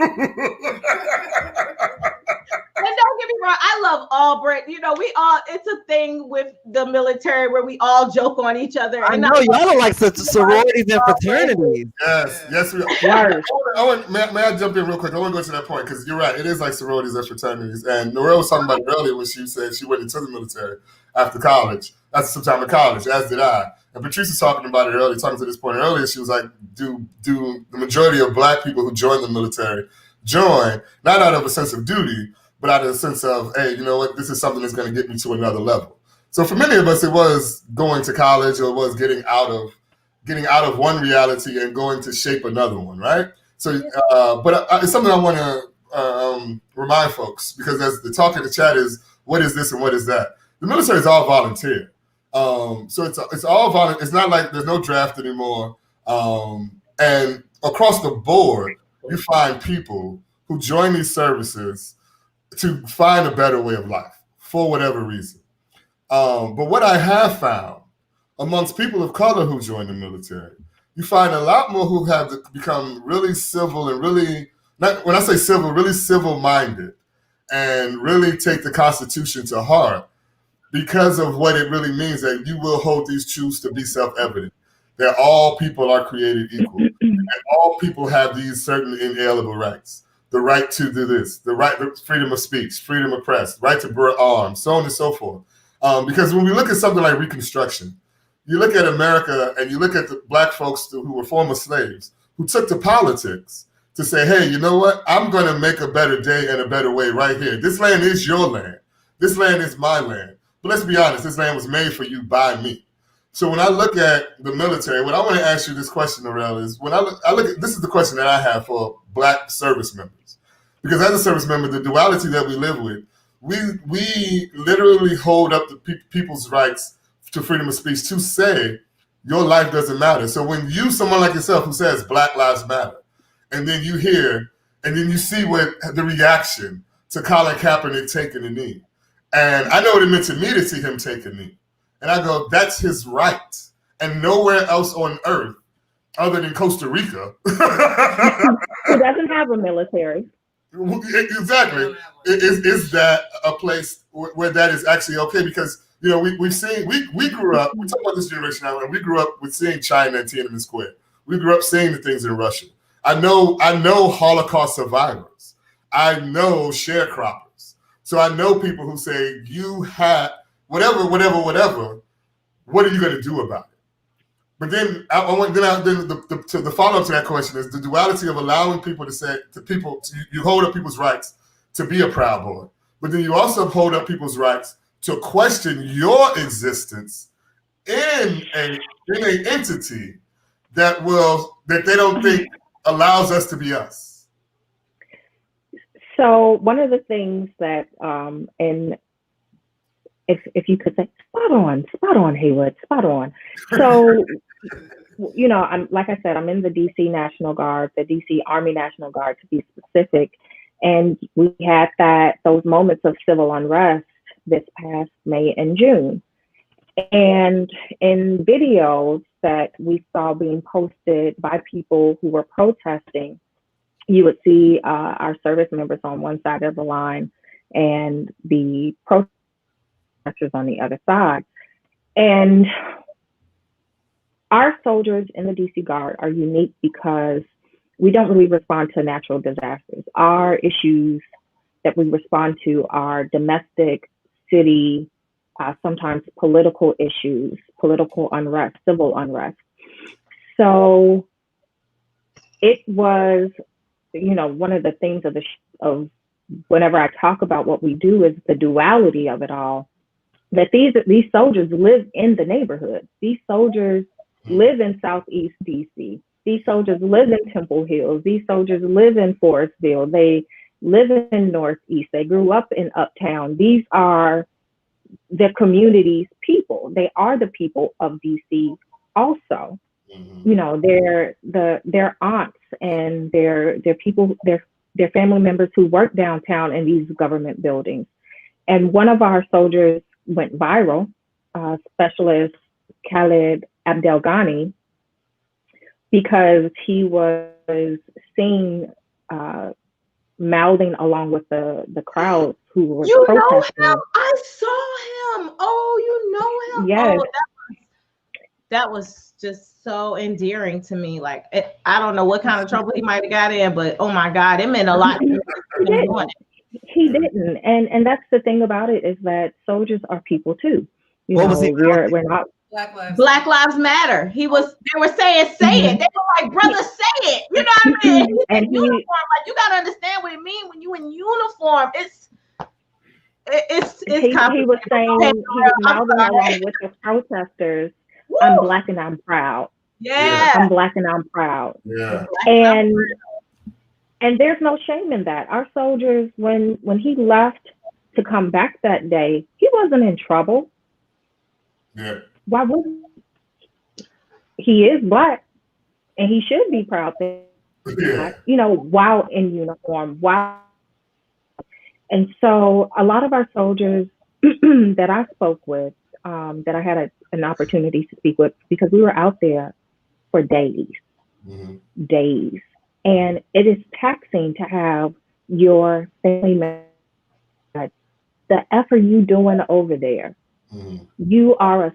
B: don't get me wrong, I love all you know, it's a thing with the military where we all joke on each other.
A: I know y'all are like sororities and fraternities.
F: Yes, we are. May I jump in real quick? I want to go to that point because you're right. It is like sororities and fraternities. And Norrelle was talking about it earlier when she said she went into the military after college, after some time in college, as did I. And Patrice was talking about it earlier, talking to this point earlier. She was like, do the majority of Black people who join the military join, not out of a sense of duty, but out of a sense of, hey, you know what, this is something that's going to get me to another level. So for many of us, it was going to college, or it was getting out of one reality and going to shape another one, right? So, but it's something I want to remind folks, because as the talk in the chat is, what is this and what is that? The military is all volunteer. So it's all volunteer. It's not like there's no draft anymore. And across the board, you find people who join these services to find a better way of life for whatever reason. But what I have found amongst people of color who join the military, you find a lot more who have become really civil and really, when I say civil, really civil-minded, and really take the Constitution to heart because of what it really means, that you will hold these truths to be self-evident, that all people are created equal, and all people have these certain inalienable rights. The right to do this, the freedom of speech, freedom of press, right to bear arms, so on and so forth. Because when we look at something like Reconstruction, you look at America and you look at the Black folks who were former slaves, who took to politics to say, hey, you know what? I'm going to make a better day and a better way right here. This land is your land. This land is my land. But let's be honest, this land was made for you by me. So when I look at the military, what I want to ask you this question, Norrelle, is when I look at, this is the question that I have for Black service members. Because as a service member, the duality that we live with, we literally hold up the people's rights to freedom of speech to say your life doesn't matter. So when someone like yourself who says Black Lives Matter, and then you hear, and then you see what the reaction to Colin Kaepernick taking a knee. And I know what it meant to me to see him take a knee. And I go, that's his right. And nowhere else on earth, other than Costa Rica.
G: It doesn't have a military.
F: Exactly. Is that a place where that is actually okay? Because, you know, we've seen, we grew up, we talk about this generation now, and we grew up with seeing China and Tiananmen Square. We grew up seeing the things in Russia. I know Holocaust survivors. I know sharecroppers. So I know people who say, you had whatever, what are you going to do about it? But then the follow-up to that question is the duality of allowing people to say to people, you hold up people's rights to be a Proud Boy, but then you also hold up people's rights to question your existence in an entity that they don't think allows us to be us.
G: So one of the things that, and if you could say, spot on, Haywood, spot on. So, you know, like I said, I'm in the DC National Guard, the DC Army National Guard to be specific. And we had those moments of civil unrest this past May and June. And in videos that we saw being posted by people who were protesting, you would see our service members on one side of the line and the protesters on the other side. And our soldiers in the DC Guard are unique because we don't really respond to natural disasters. Our issues that we respond to are domestic, city, sometimes political issues, political unrest, civil unrest. So it was, you know, one of the things of whenever I talk about what we do is the duality of it all, that these soldiers live in the neighborhood. These soldiers live in Southeast DC. These soldiers live in Temple Hills. These soldiers live in Forestville. They live in Northeast. They grew up in Uptown. These are the community's people. They are the people of DC also. You know, they're their aunts and their people, their family members who work downtown in these government buildings. And one of our soldiers went viral, Specialist Khalid Abdelghani, because he was seen mouthing along with the crowd who were
B: You know
G: protesting.
B: him? I saw him. Oh, you know him?
G: Yes.
B: Oh, that was just so endearing to me. Like, I don't know what kind of trouble he might have got in, but oh my God, it meant a lot to me.
G: He didn't. And that's the thing about it, is that soldiers are people too. You
A: What
G: know,
A: was he
G: we're not.
B: Black Lives Matter. They were saying, say it. They were like, brother, say it. You know what I mean?
G: And
B: He's in uniform. Like, you gotta understand what it means when you in uniform. It's
G: he was saying, he was mouthing along with the protesters, Woo! I'm Black and I'm proud.
B: Yeah.
G: I'm Black and I'm proud.
F: Yeah.
G: And there's no shame in that. Our soldiers, when he left to come back that day, he wasn't in trouble.
F: Yeah.
G: Why would he? Is Black, and he should be proud that, you know, while in uniform, and so a lot of our soldiers that I spoke with, that I had an opportunity to speak with, because we were out there for days, days. And it is taxing to have your family members, the effort you doing over there. You are a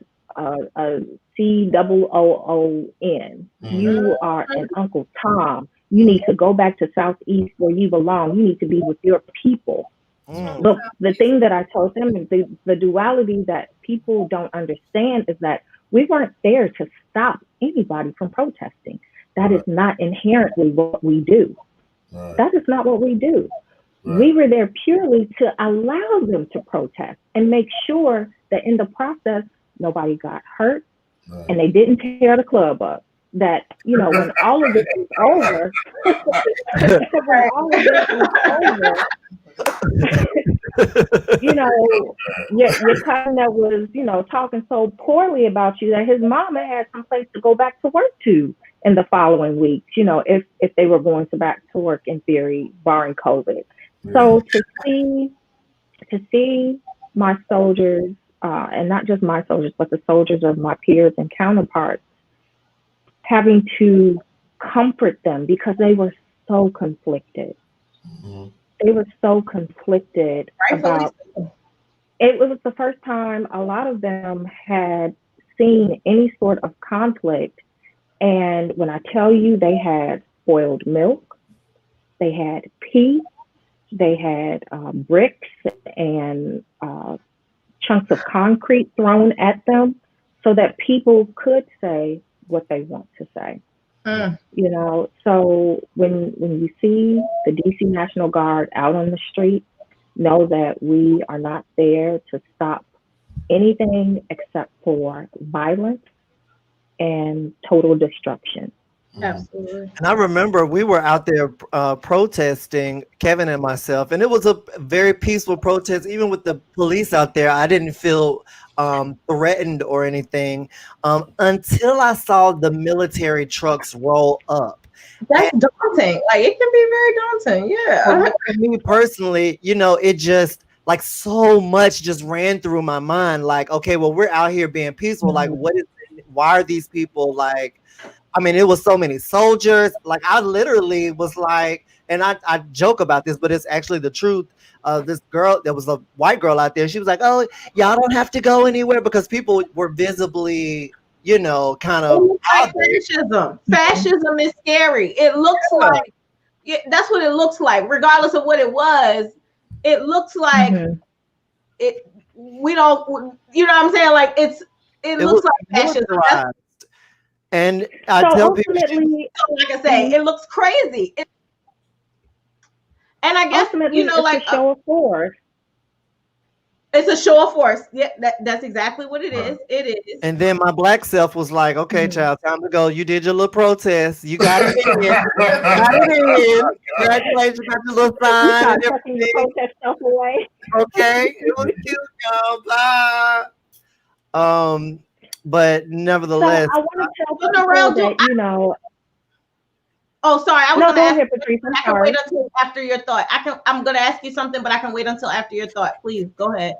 G: COON. You are an Uncle Tom. You need to go back to Southeast where you belong. You need to be with your people. Look, the thing that I told them, the duality that people don't understand is that we weren't there to stop anybody from protesting. That is not inherently what we do. That is not what we do. We were there purely to allow them to protest and make sure that in the process, nobody got hurt and they didn't tear the club up. That, you know, when all of this is over, you know, your cousin that was, you know, talking so poorly about you, that his mama had some place to go back to work to in the following weeks, you know, if they were going back to work in theory, barring COVID. So to see my soldiers, and not just my soldiers, but the soldiers of my peers and counterparts, having to comfort them because they were so conflicted. They were so conflicted about it. Was the first time a lot of them had seen any sort of conflict. And when I tell you, they had boiled milk, they had peace, they had bricks and chunks of concrete thrown at them so that people could say what they want to say. You know, so when you see the DC National Guard out on the street, know that we are not there to stop anything except for violence and total destruction.
B: Absolutely.
A: And I remember we were out there protesting, Kevin and myself, and it was a very peaceful protest. Even with the police out there, I didn't feel threatened or anything until I saw the military trucks roll up.
B: That's daunting. Like, it can be very daunting. Yeah.
A: For me personally, you know, it just like so much just ran through my mind. Like, okay, well, we're out here being peaceful. Like, what is it? Why are these people like? I mean, it was so many soldiers. Like, I literally was like, and I joke about this, but it's actually the truth. This girl, there was a white girl out there. She was like, "Oh, y'all don't have to go anywhere," because people were visibly, you know, kind of
B: like fascism. Fascism is scary. It looks like that's what it looks like, regardless of what it was. It looks like it. We don't. You know what I'm saying? Like it looks like fascism.
A: And I tell people,
B: like I say, it looks crazy. And I guess, you know, like
G: a show of force.
B: It's a show of force. Yeah, that's exactly what it is. It is.
A: And then my Black self was like, okay, child, time to go. You did your little protest. You got it in. Got it in. Congratulations, got your little sign and everything.
G: Your protest stuff away.
A: Okay. It was cute, y'all. Blah. But nevertheless.
G: So I want to tell people that, you know.
B: Oh, sorry. I was going to ask.
G: Patrice,
B: I can wait until after your thought. I'm going to ask you something, but I can wait until after your thought. Please go ahead.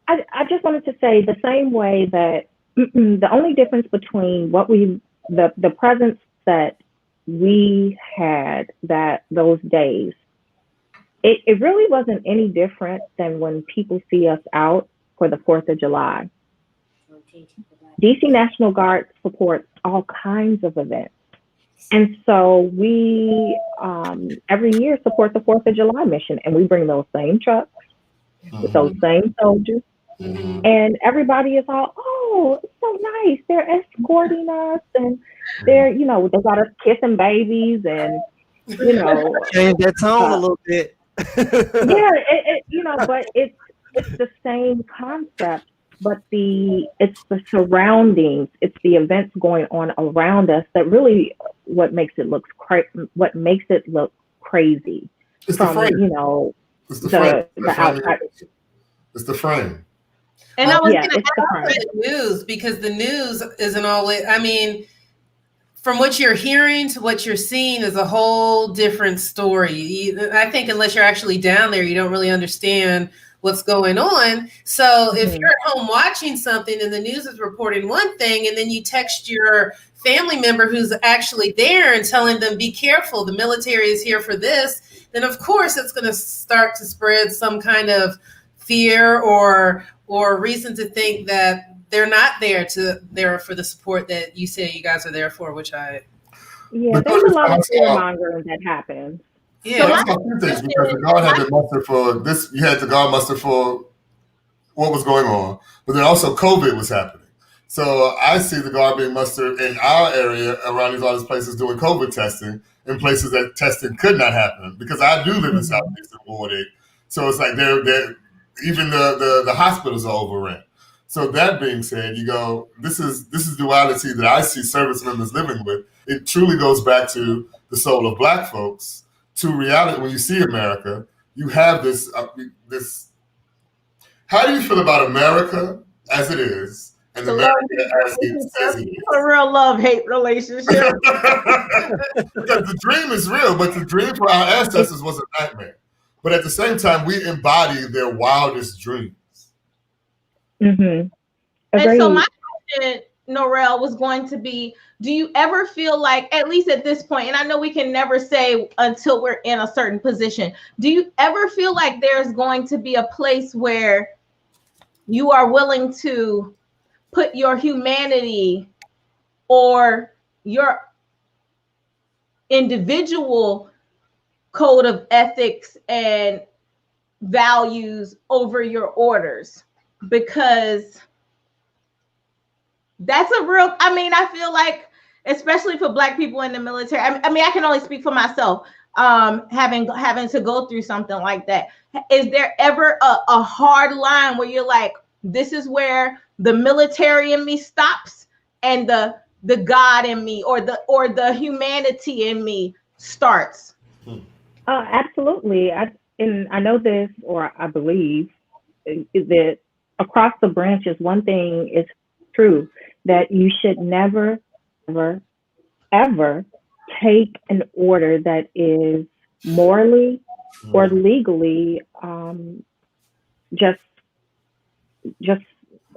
G: I just wanted to say the same way that the only difference between what the presence that we had those days, it really wasn't any different than when people see us out for the 4th of July. DC National Guard supports all kinds of events. And so we every year support the 4th of July mission, and we bring those same trucks with those same soldiers. And everybody is all, oh, it's so nice. They're escorting us, and they're, they got us kissing babies, and,
A: change that tone a little bit.
G: yeah, but it's the same concept, but it's the surroundings, it's the events going on around us that really what makes it look crazy.
F: It's
G: from,
F: the frame. It's the frame.
G: The outside.
F: It's the frame.
B: And I was going to
D: ask the news, because the news isn't always, I mean, from what you're hearing to what you're seeing is a whole different story. I think unless you're actually down there, you don't really understand what's going on. So if you're at home watching something and the news is reporting one thing, and then you text your family member who's actually there and telling them, be careful, the military is here for this, then of course it's going to start to spread some kind of fear or reason to think that they're not there for the support that you say you guys are there for, which there's
G: a lot of fear mongering that happens.
F: Yeah, that's about two things, because the guard had been mustered for this. You had the guard mustered for what was going on, but then also COVID was happening. So I see the guard being mustered in our area around all these places doing COVID testing in places that testing could not happen, because I do live in Southeastern Ward 8. So it's like they're even the hospitals are overrun. So that being said, this is duality that I see service members living with. It truly goes back to the soul of Black folks, to reality. When you see America, you have this. How do you feel about America as it is, and America as it says it is?
B: A real love-hate relationship.
F: Because the dream is real, but the dream for our ancestors was a nightmare. But at the same time, we embody their wildest dreams.
B: And so my question, Norrelle, was going to be, do you ever feel like, at least at this point, and I know we can never say until we're in a certain position, do you ever feel like there's going to be a place where you are willing to put your humanity or your individual code of ethics and values over your orders? Because that's a real, I feel like, especially for Black people in the military, I can only speak for myself, having to go through something like that. Is there ever a hard line where you're like, this is where the military in me stops and the God in me or the humanity in me starts?
G: Absolutely. I know this, or I believe, is that across the branches, one thing is true, that you should never, ever, ever take an order that is morally or legally just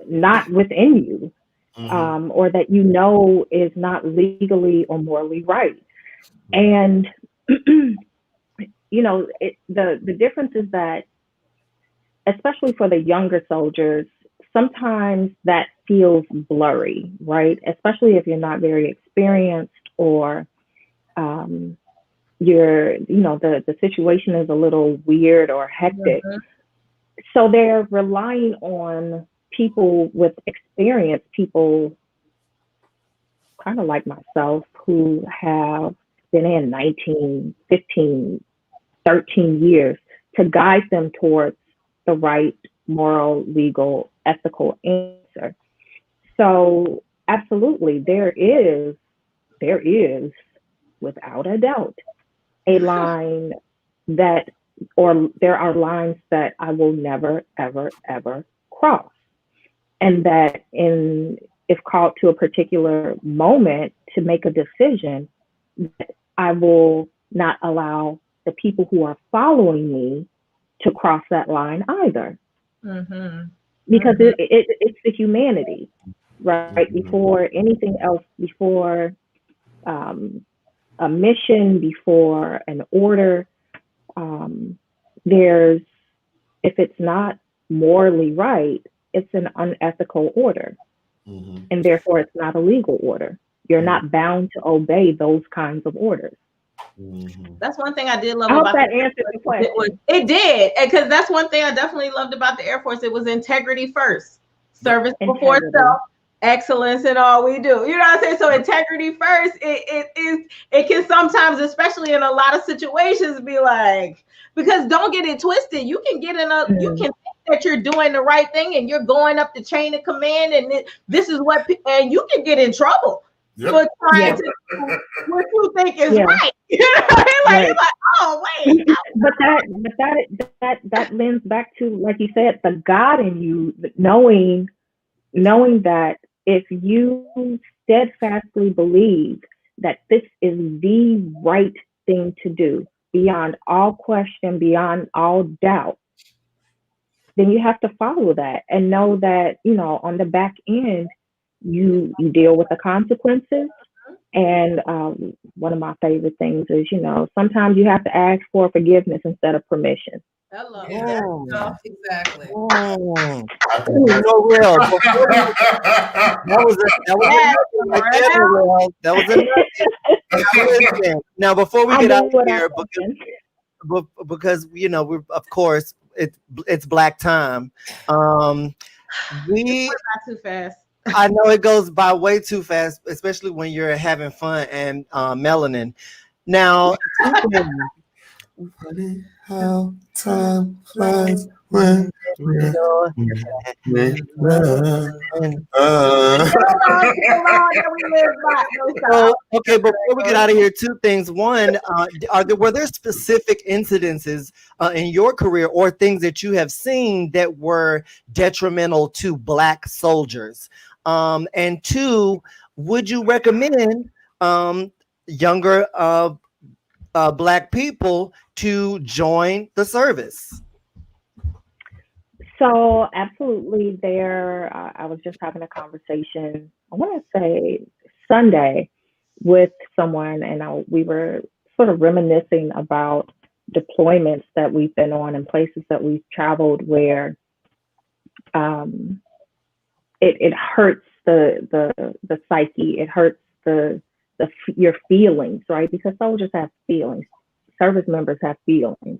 G: not within you, or that is not legally or morally right. And the difference is that, especially for the younger soldiers, sometimes that feels blurry, right? Especially if you're not very experienced, or the situation is a little weird or hectic. So they're relying on people with experience, people kind of like myself, who have been in 19, 15, 13 years to guide them towards the right moral, legal, ethical answer. So absolutely, there is, without a doubt, a line that, or there are lines that I will never, ever, ever cross. And that if called to a particular moment to make a decision, I will not allow the people who are following me to cross that line either. Because it's the humanity, right? Before anything else, before a mission, before an order. There's, if it's not morally right, it's an unethical order. And therefore it's not a legal order. You're not bound to obey those kinds of orders.
B: That's one thing I did love
G: I hope
B: about
G: that answered the question.
B: It did, because that's one thing I definitely loved about the Air Force. It was integrity first, service before self, excellence in all we do. You know what I'm saying? So integrity first. It can sometimes, especially in a lot of situations, be like, because don't get it twisted. You can get in a, you can think that you're doing the right thing and you're going up the chain of command, and this is what, and you can get in trouble for trying to do what you think is right. You know what I mean? Like, you're like, oh wait.
G: But that lends back to, like you said, the God in you, knowing that if you steadfastly believe that this is the right thing to do, beyond all question, beyond all doubt, then you have to follow that and know that, you know, on the back end, you deal with the consequences. And one of my favorite things is, you know, sometimes you have to ask for forgiveness instead of permission.
B: Hello.
D: Exactly.
A: Norrelle, that was a now, before we get out of here, because you know, we're, of course, it's Black time. We
B: not too fast.
A: I know it goes by way too fast, especially when you're having fun and melanin. Now,
F: funny how time flies when we're in love.
A: So, okay, before we get out of here, two things. One, were there specific incidences in your career or things that you have seen that were detrimental to Black soldiers? And two, would you recommend younger Black people to join the service?
G: So absolutely, I was just having a conversation, I want to say Sunday, with someone, and we were sort of reminiscing about deployments that we've been on and places that we've traveled where it hurts the psyche, it hurts your feelings, right? Because soldiers have feelings, service members have feelings,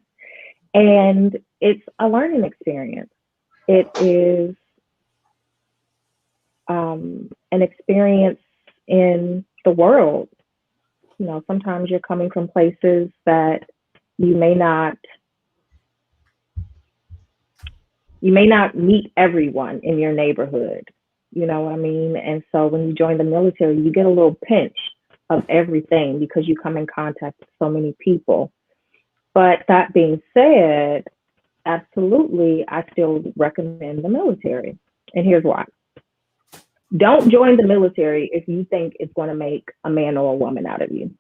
G: and it's a learning experience. It is an experience in the world. You know, sometimes you're coming from places that you may not meet everyone in your neighborhood. You know what I mean? And so when you join the military, you get a little pinch of everything because you come in contact with so many people. But that being said, absolutely, I still recommend the military. And here's why. Don't join the military if you think it's going to make a man or a woman out of you.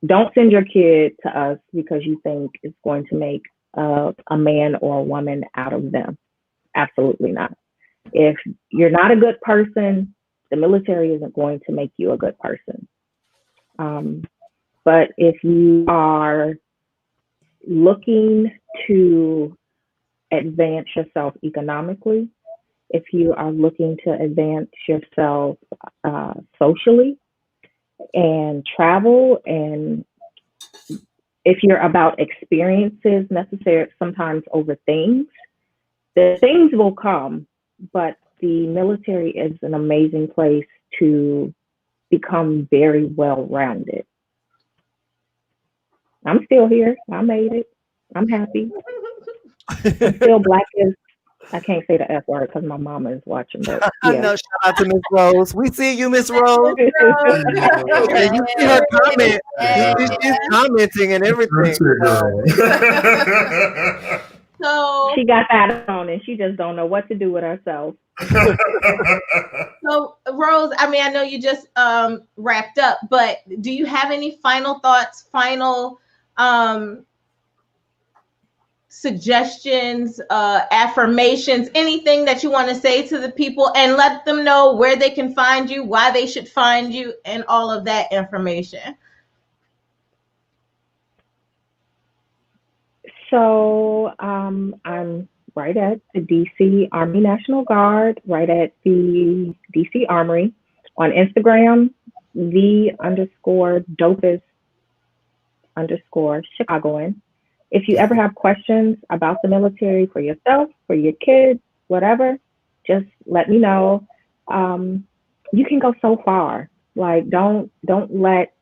G: Don't send your kid to us because you think it's going to make a man or a woman out of them. Absolutely not. If you're not a good person, the military isn't going to make you a good person. But if you are looking to advance yourself economically, if you are looking to advance yourself socially and travel, and if you're about experiences necessary sometimes over things, the things will come, but the military is an amazing place to become very well-rounded. I'm still here. I made it. I'm happy. I'm still Black as, I can't say the F word because my mama is watching, but yeah.
A: No, shout out to Miss Rose. We see you, Miss Rose. Okay, you see her comment. You see she's commenting and everything.
B: So
G: she got that on and she just don't know what to do with herself.
B: So Rose, I mean, I know you just wrapped up, but do you have any final thoughts, final suggestions, affirmations, anything that you want to say to the people, and let them know where they can find you, why they should find you, and all of that information?
G: So I'm right at the DC Army National Guard, right at the DC Armory. On Instagram, the_dopest_Chicagoan. If you ever have questions about the military for yourself, for your kids, whatever, just let me know. You can go so far. Like, don't let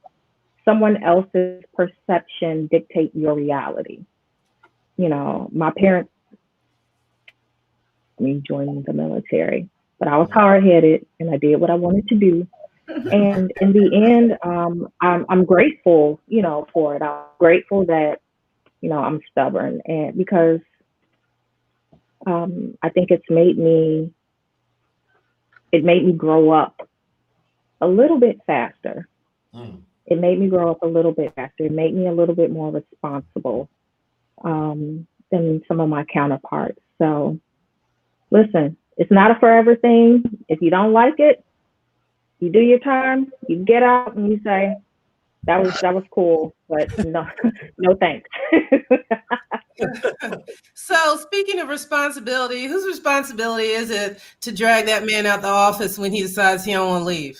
G: someone else's perception dictate your reality. You know, my parents me joining the military, but I was hard-headed and I did what I wanted to do. And in the end, I'm grateful, you know, for it. I'm grateful that, you know, I'm stubborn, and because I think it made me grow up a little bit faster. It made me grow up a little bit faster. It made me a little bit more responsible than some of my counterparts. So listen, it's not a forever thing. If you don't like it, you do your time, you get out and you say, that was cool, but no thanks.
D: So speaking of responsibility, whose responsibility is it to drag that man out the office when he decides he don't want to leave?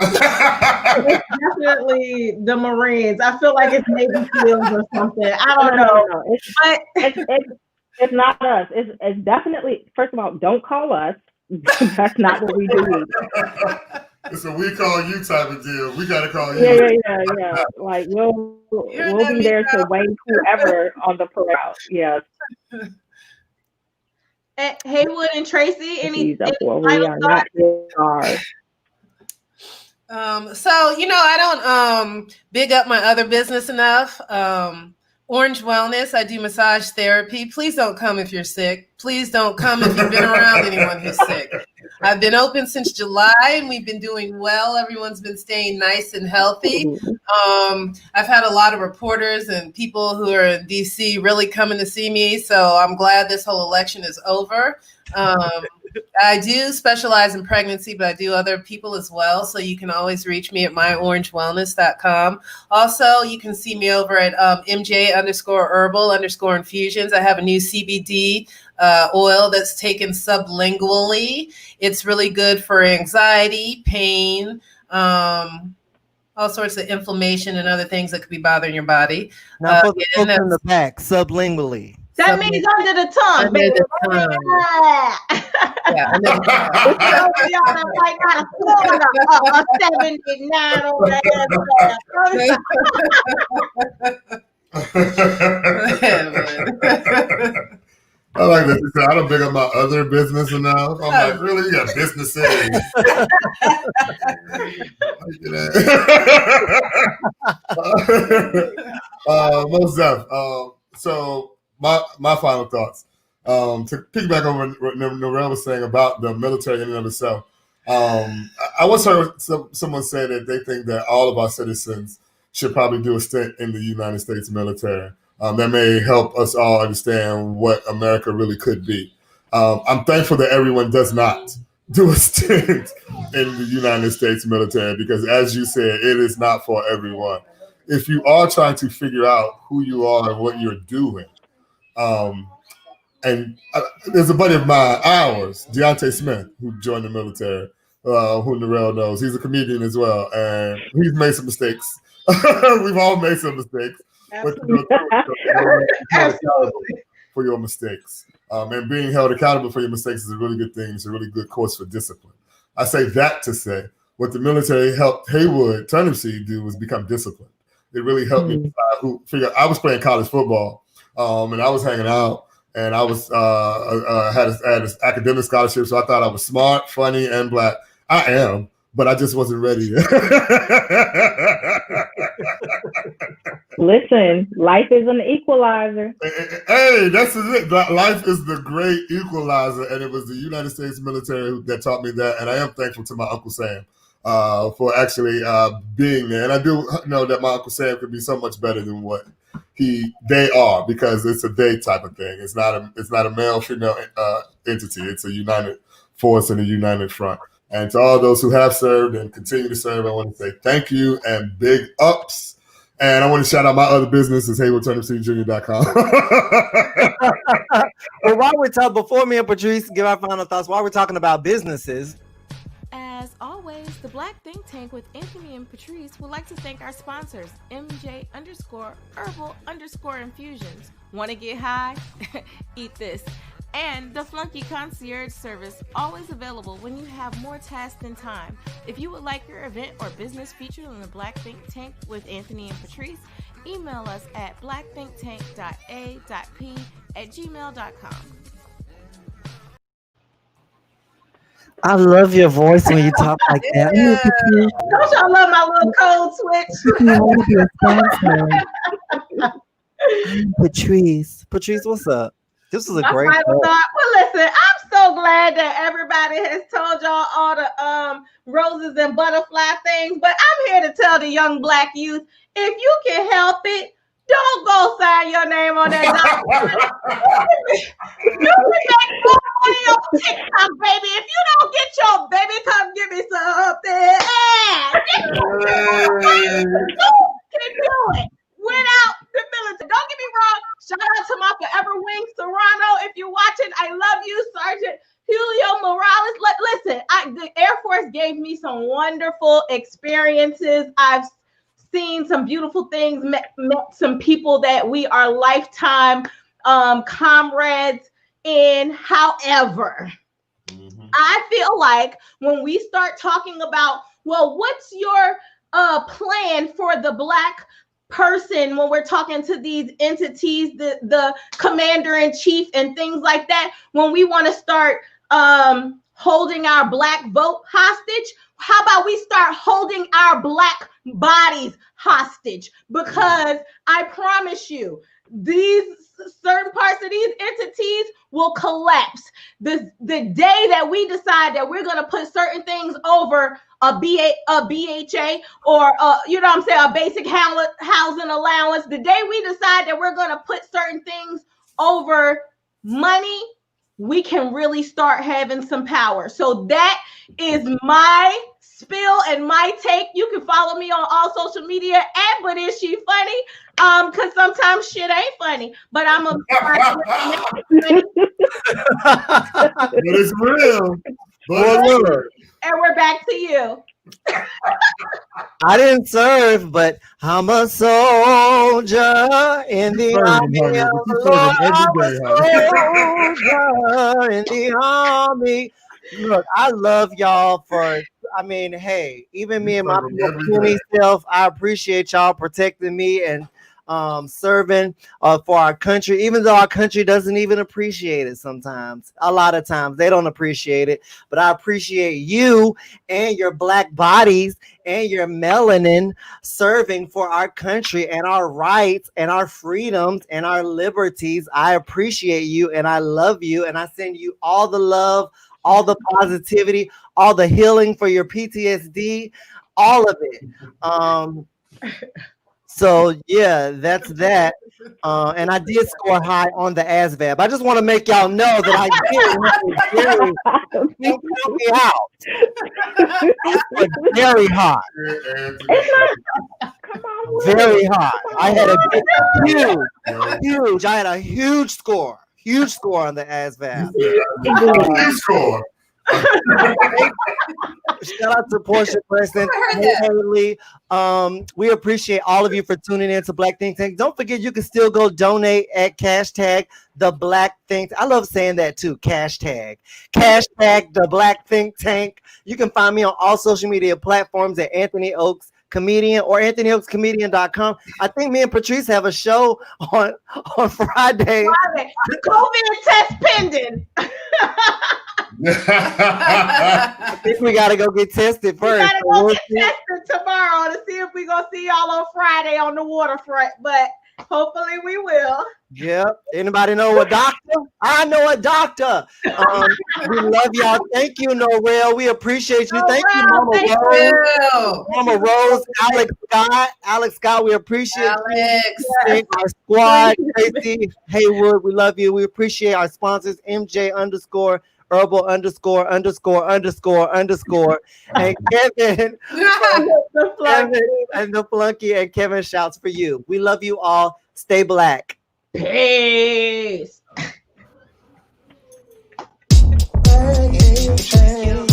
B: It's definitely the Marines. I feel like it's Navy SEALs or something. I don't know.
G: No. It's not us. It's definitely, first of all, don't call us. That's not what we do.
F: It's a we call you type of deal. We got to call you.
G: Yeah. Like we'll be there to wait whoever on the parade. Yes.
B: Haywood and Tracy, any
G: we are not hard.
D: So, you know, I don't big up my other business enough. Orange Wellness, I do massage therapy. Please don't come if you're sick. Please don't come if you've been around anyone who's sick. I've been open since July and we've been doing well. Everyone's been staying nice and healthy. I've had a lot of reporters and people who are in DC really coming to see me. So I'm glad this whole election is over. I do specialize in pregnancy, but I do other people as well. So you can always reach me at myorangewellness.com. Also, you can see me over at MJ_herbal_infusions. I have a new CBD oil that's taken sublingually. It's really good for anxiety, pain, all sorts of inflammation and other things that could be bothering your body.
A: Now for the folks in the back, sublingually.
B: That means under the tongue.
D: Under the tongue. Yeah, under
F: the tongue. I like that. I don't big up my other business enough. I'm like, really? You got businesses? Most def. So my final thoughts. To piggyback on what Norrelle was saying about the military in and of itself. I once heard someone say that they think that all of our citizens should probably do a stint in the United States military. That may help us all understand what America really could be. I'm thankful that everyone does not do a stint in the United States military because, as you said, it is not for everyone. If you are trying to figure out who you are and what you're doing, and there's a buddy of mine, ours, Deontay Smith, who joined the military, who Norrelle knows. He's a comedian as well, and he's made some mistakes. We've all made some mistakes.
B: Absolutely.
F: For your mistakes. And being held accountable for your mistakes is a really good thing. It's a really good course for discipline. I say that to say what the military helped Haywood Turnipseed do was become disciplined. It really helped me figure. I was playing college football, and I was hanging out, and I was had an academic scholarship, so I thought I was smart, funny, and black. I am, but I just wasn't ready.
G: Listen, life is an equalizer.
F: Hey, that's it. Life is the great equalizer, and it was the United States military that taught me that, and I am thankful to my Uncle Sam for actually being there. And I do know that my Uncle Sam could be so much better than what they are, because it's a they type of thing. It's not a male female entity. It's a united force and a united front. And to all those who have served and continue to serve, I want to say thank you and big ups. And I want to shout out my other business is HaywoodTurnipseedJr.com.
A: Well, while we're talking, before me and Patrice give our final thoughts, while we're talking about businesses.
I: As always, the Black Think Tank with Anthony and Patrice would like to thank our sponsors, MJ_Herbal_Infusions. Want to get high? Eat this. And the Flunky Concierge Service, always available when you have more tasks than time. If you would like your event or business featured on the Black Think Tank with Anthony and Patrice, email us at blackthinktank.a.p@gmail.com.
A: I love your voice when you talk like that.
B: Don't y'all love my little code switch?
A: Patrice, what's up? This was a
B: My
A: great
B: final thought. Well, listen, I'm so glad that everybody has told y'all all the roses and butterfly things, but I'm here to tell the young Black youth, if you can help it, don't go sign your name on that document. You can make more money on TikTok, baby. If you don't get your baby, come give me something. Can do it without the military. Don't get me wrong. Shout out to my forever wing, Serrano. If you're watching, I love you, Sergeant Julio Morales. Listen, the Air Force gave me some wonderful experiences. I've seen some beautiful things, met some people that we are lifetime comrades in. However, I feel like when we start talking about, well, what's your plan for the Black person when we're talking to these entities, the commander-in-chief and things like that, when we want to start holding our Black vote hostage, how about we start holding our Black bodies hostage? Because I promise you, these certain parts of these entities will collapse. The day that we decide that we're going to put certain things over a BHA or you know what I'm saying, a basic housing allowance, the day we decide that we're going to put certain things over money, we can really start having some power. So that is my spill and my take. You can follow me on all social media at But Is She Funny? Because sometimes shit ain't funny, but I'm a
F: but it's real.
B: And we're back to you.
A: I didn't serve, but I'm a soldier in the army of the Lord. I'm a soldier in the army. Look, I love y'all for, I mean, hey, even me and my puny self, I appreciate y'all protecting me and serving for our country, even though our country doesn't even appreciate it sometimes. A lot of times they don't appreciate it, but I appreciate you and your Black bodies and your melanin serving for our country and our rights and our freedoms and our liberties. I appreciate you and I love you, and I send you all the love, all the positivity, all the healing for your PTSD, all of it. So yeah, that's that. And I did score high on the ASVAB. I just want to make y'all know that I did very hot. Very hot. I had a huge. I had a huge score on the ASVAB.
F: Huge score.
A: Shout out to Portia Preston, Haley. We appreciate all of you for tuning in to Black Think Tank. Don't forget, you can still go donate at #the Black Think. I love saying that too. #the Black Think Tank. You can find me on all social media platforms at Anthony Oaks Comedian or AnthonyOaksComedian.com. I think me and Patrice have a show on Friday.
B: COVID test pending.
A: I think we gotta go get tested first.
B: We gotta go get tested tomorrow to see if we're gonna see y'all on Friday on the waterfront, but hopefully we will.
A: Yep. Anybody know a doctor? I know a doctor. We love y'all. Thank you, Norrelle. We appreciate you. Thank you, Mama Rose. Mama Rose, Alex Scott, we appreciate you. Our squad, Tracy, Haywood, we love you. We appreciate our sponsors, MJ_Herbal Herbal _______, and Kevin, Kevin and the Flunky, and Kevin shouts for you. We love you all. Stay black.
B: Peace.
C: Black history.